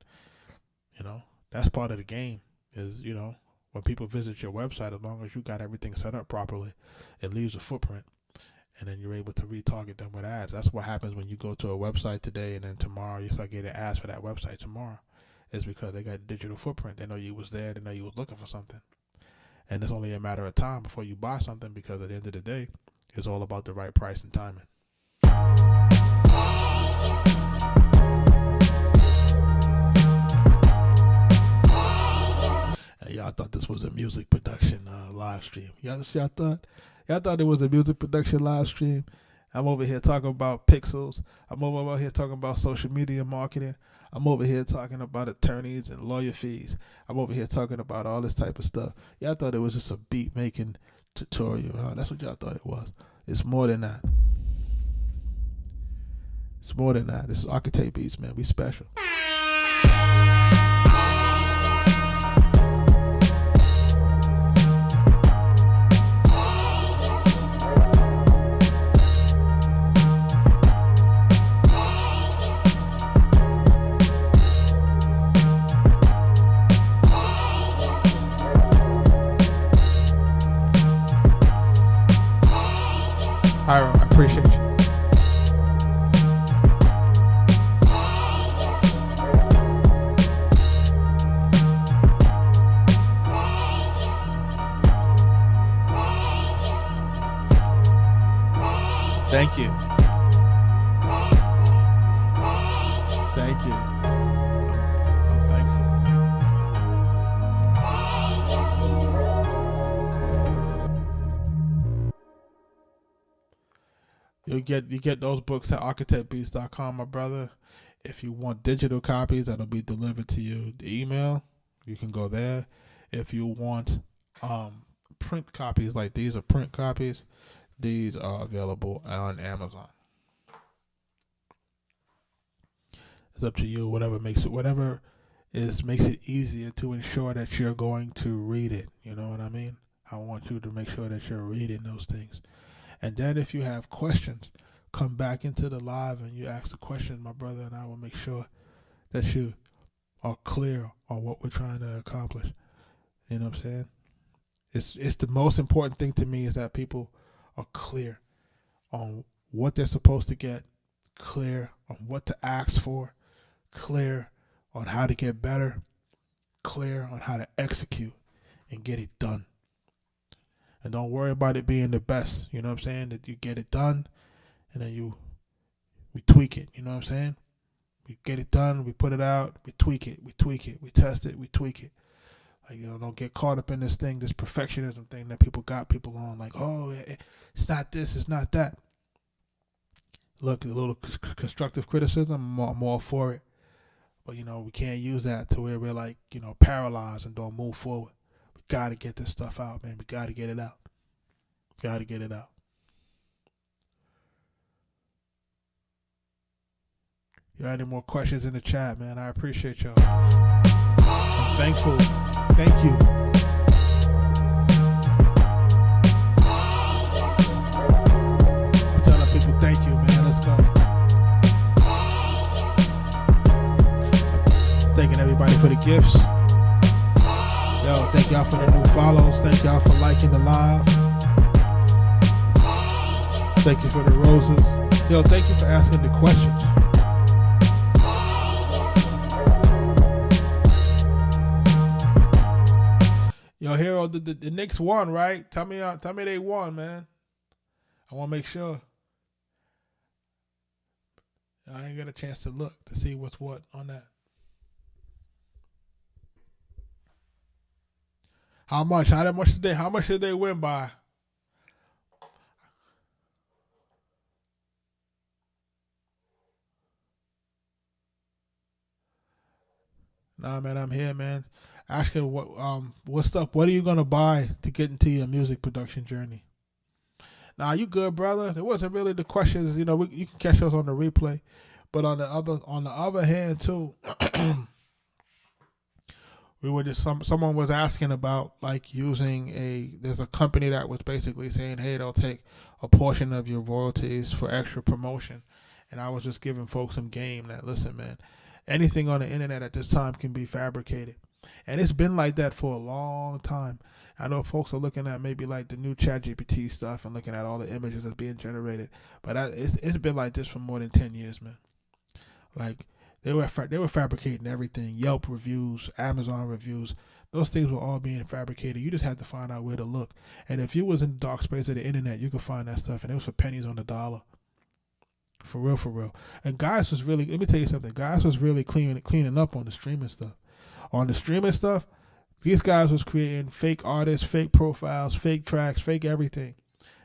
That's part of the game is, when people visit your website, as long as you got everything set up properly, it leaves a footprint. And then you're able to retarget them with ads. That's what happens when you go to a website today and then tomorrow you start getting ads for that website tomorrow. is because they got digital footprint. They know you was there. They know you was looking for something. And it's only a matter of time before you buy something, because at the end of the day, it's all about the right price and timing. And y'all thought this was a music production live stream. Y'all thought it was a music production live stream. I'm over here talking about pixels. I'm over here talking about social media marketing. I'm over here talking about attorneys and lawyer fees. I'm over here talking about all this type of stuff. Y'all thought it was just a beat making tutorial. Huh? That's what y'all thought it was. It's more than that. It's more than that. This is Arkatech Beatz, man. We special. I appreciate you. Thank you. Thank you. I'm thankful. You get those books at arkatechbeatz.com, my brother. If you want digital copies, that'll be delivered to you. The email, you can go there. If you want print copies, like these are print copies, these are available on Amazon. It's up to you. Whatever makes it easier to ensure that you're going to read it. You know what I mean? I want you to make sure that you're reading those things. And then if you have questions, come back into the live and you ask the question, my brother, and I will make sure that you are clear on what we're trying to accomplish. You know what I'm saying? It's the most important thing to me is that people are clear on what they're supposed to get, clear on what to ask for, clear on how to get better, clear on how to execute and get it done. And don't worry about it being the best. You know what I'm saying? That you get it done and then we tweak it. You know what I'm saying? We get it done, we put it out, we tweak it, we test it, we tweak it. Like, you know, don't get caught up in this thing, this perfectionism thing that people got people on. Like, oh, it's not this, it's not that. Look, a little constructive criticism, I'm all for it. But, you know, we can't use that to where we're like, you know, paralyzed and don't move forward. We got to get this stuff out, man. We got to get it out. Got to get it out. You got any more questions in the chat, man? I appreciate y'all. I'm thankful. Thank you. I'm telling people thank you, man. Let's go. Thanking everybody for the gifts. Yo, thank y'all for the new follows. Thank y'all for liking the live. Thank you for the roses. Yo, thank you for asking the questions. Yo, Hero, the Knicks won, right? Tell me they won, man. I want to make sure. I ain't got a chance to look to see what's what on that. How much? How much did they win by? Nah, man, I'm here, man. Asking what's up? What are you gonna buy to get into your music production journey? Nah, you good, brother? It wasn't really the questions. You know, you can catch us on the replay, but on the other hand too, we were just someone was asking about like using there's a company that was basically saying, hey, they'll take a portion of your royalties for extra promotion, and I was just giving folks some game that, listen, man, anything on the internet at this time can be fabricated. And it's been like that for a long time. I know folks are looking at maybe like the new ChatGPT stuff and looking at all the images that's being generated. But it's been like this for more than 10 years, man. Like, They were fabricating everything. Yelp reviews, Amazon reviews. Those things were all being fabricated. You just had to find out where to look. And if you was in the dark space of the internet, you could find that stuff. And it was for pennies on the dollar. For real, for real. And guys was really, let me tell you something. Guys was really cleaning up on the streaming stuff. On the streaming stuff, these guys was creating fake artists, fake profiles, fake tracks, fake everything.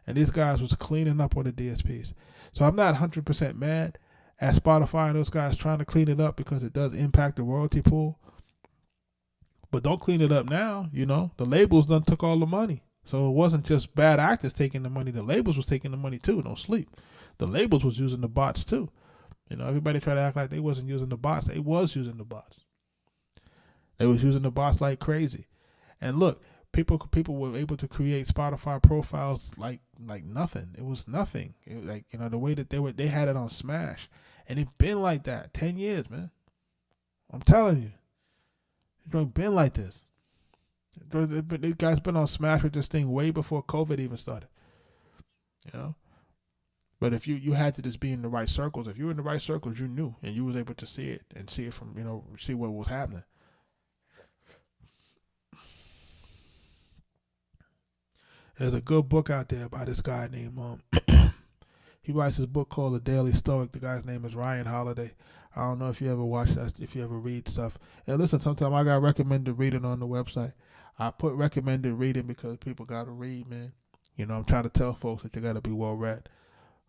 And these guys was cleaning up on the DSPs. So I'm not 100% mad at Spotify and those guys trying to clean it up because it does impact the royalty pool. But don't clean it up now, you know. The labels done took all the money. So it wasn't just bad actors taking the money. The labels was taking the money too. Don't sleep. The labels was using the bots too. You know, everybody try to act like they wasn't using the bots. They was using the bots. They was using the bots like crazy. And look, people were able to create Spotify profiles like nothing. It was nothing. It was like, you know, the way that they had it on Smash. And it's been like that 10 years, man. I'm telling you. It's been like this. These guys been on Smash with this thing way before COVID even started. You know? But if you had to just be in the right circles. If you were in the right circles, you knew. And you was able to see it and see it from, you know, see what was happening. There's a good book out there by this guy named, he writes this book called The Daily Stoic. The guy's name is Ryan Holiday. I don't know if you ever watch that, if you ever read stuff. And listen, sometimes I got recommended reading on the website. I put recommended reading because people got to read, man. You know, I'm trying to tell folks that you got to be well read.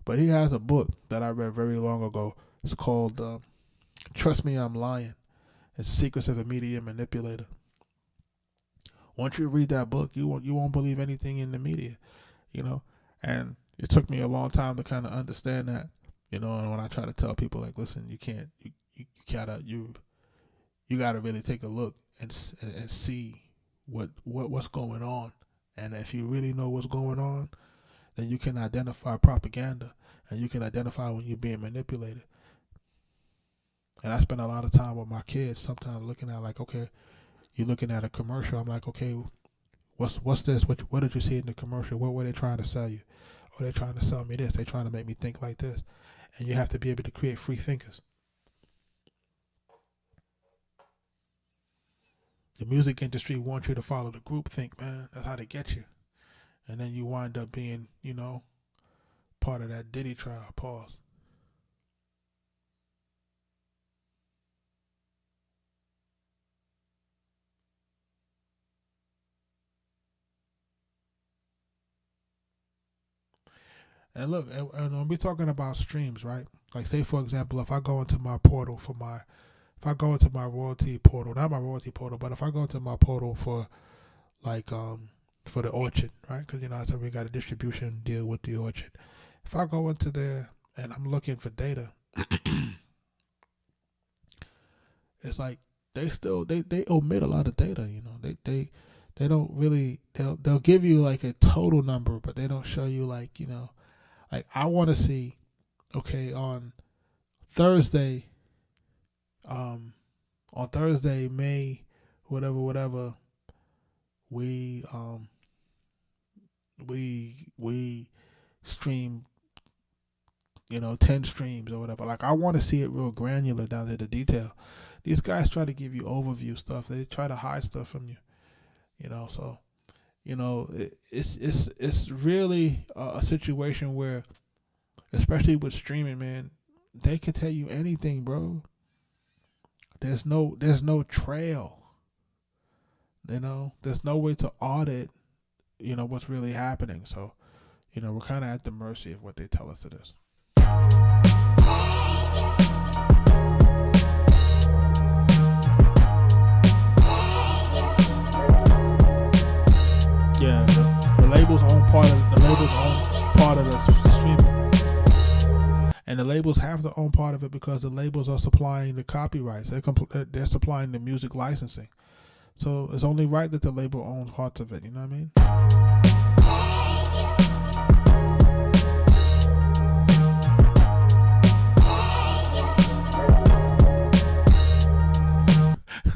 But he has a book that I read very long ago. It's called Trust Me, I'm Lying. It's the Secrets of a Media Manipulator. Once you read that book, you won't believe anything in the media, you know. And it took me a long time to kind of understand that, you know. And when I try to tell people, like, listen, you gotta really take a look and see what's going on. And if you really know what's going on, then you can identify propaganda and you can identify when you're being manipulated. And I spend a lot of time with my kids sometimes looking at, like, okay, you're looking at a commercial. I'm like, okay, what's this? What did you see in the commercial? What were they trying to sell you? Oh, they're trying to sell me this. They're trying to make me think like this. And you have to be able to create free thinkers. The music industry wants you to follow the group think, man. That's how they get you. And then you wind up being, you know, part of that Diddy trial. Pause. And look, and when we're talking about streams, right? Like, say, for example, if I go into my portal if I go into my royalty portal, not my royalty portal, but if I go into my portal for, like, for the Orchard, right? Because, you know, I said we got a distribution deal with the Orchard. If I go into there and I'm looking for data, it's like they omit a lot of data, you know. They don't really, they'll give you like a total number, but they don't show you, like, you know, like, I want to see, okay, on Thursday, May, whatever, we stream, you know, 10 streams or whatever. Like, I want to see it real granular down to the detail. These guys try to give you overview stuff. They try to hide stuff from you, you know. So, you know, it's really a situation where, especially with streaming, man, they can tell you anything, bro. There's no trail. You know, there's no way to audit, you know, what's really happening. So, you know, we're kind of at the mercy of what they tell us it is. Yeah, the labels own part of the streaming, and the labels have to own part of it because the labels are supplying the copyrights. They're supplying the music licensing, so it's only right that the label owns parts of it. You know what I mean?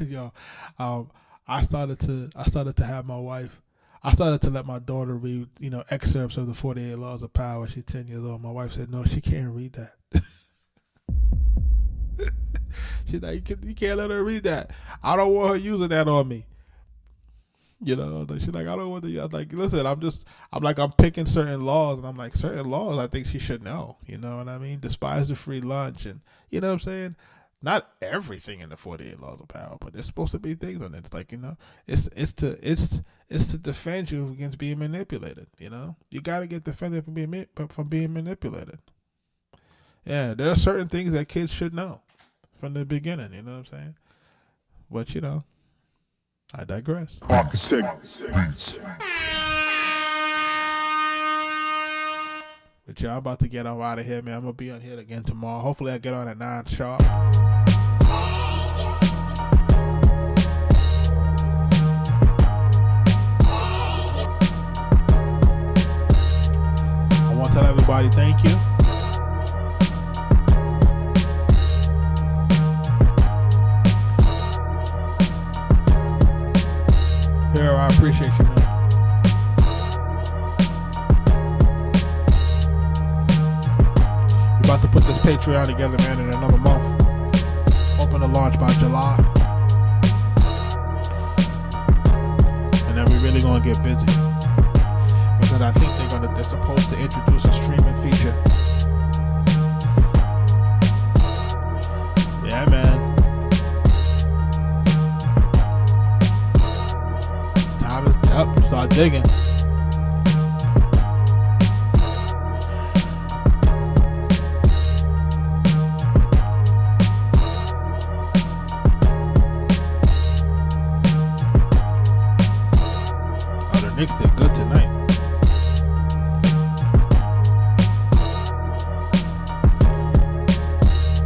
Yo, I started to have my wife. I started to let my daughter read, you know, excerpts of the 48 Laws of Power. She's 10 years old. My wife said, no, she can't read that. She's like, you can't let her read that. I don't want her using that on me. You know, she's like, I don't want to. I was like, listen, I'm picking certain laws, and I'm like, certain laws I think she should know. You know what I mean? Despise the free lunch, and you know what I'm saying? Not everything in the 48 Laws of Power, but there's supposed to be things on it. It's like, you know, it's to defend you against being manipulated. You know, you got to get defended from being manipulated. Yeah, there are certain things that kids should know from the beginning. You know what I'm saying? But you know, I digress. Arkatech Beatz. But y'all, I'm about to get on out of here, man. I'm gonna be on here again tomorrow. Hopefully, I get on at 9 sharp. I want to tell everybody thank you. Here, I appreciate you, man. We're about to put this Patreon together, man, in another month. Open the launch by July. And then we're really gonna get busy. Because I think they're supposed to introduce a streaming feature. Yeah, man. Time to start digging. Knicks did good tonight.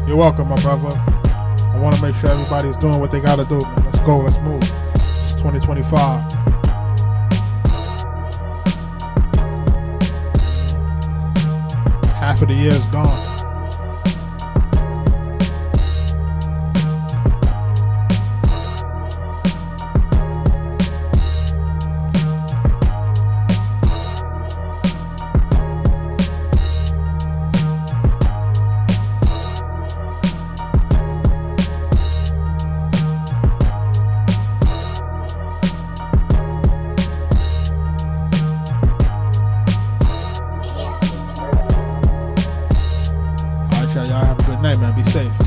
You're welcome, my brother. I want to make sure everybody's doing what they got to do, man. Let's go. Let's move. It's 2025. Half of the year is gone. Y'all have a good night, man. Be safe.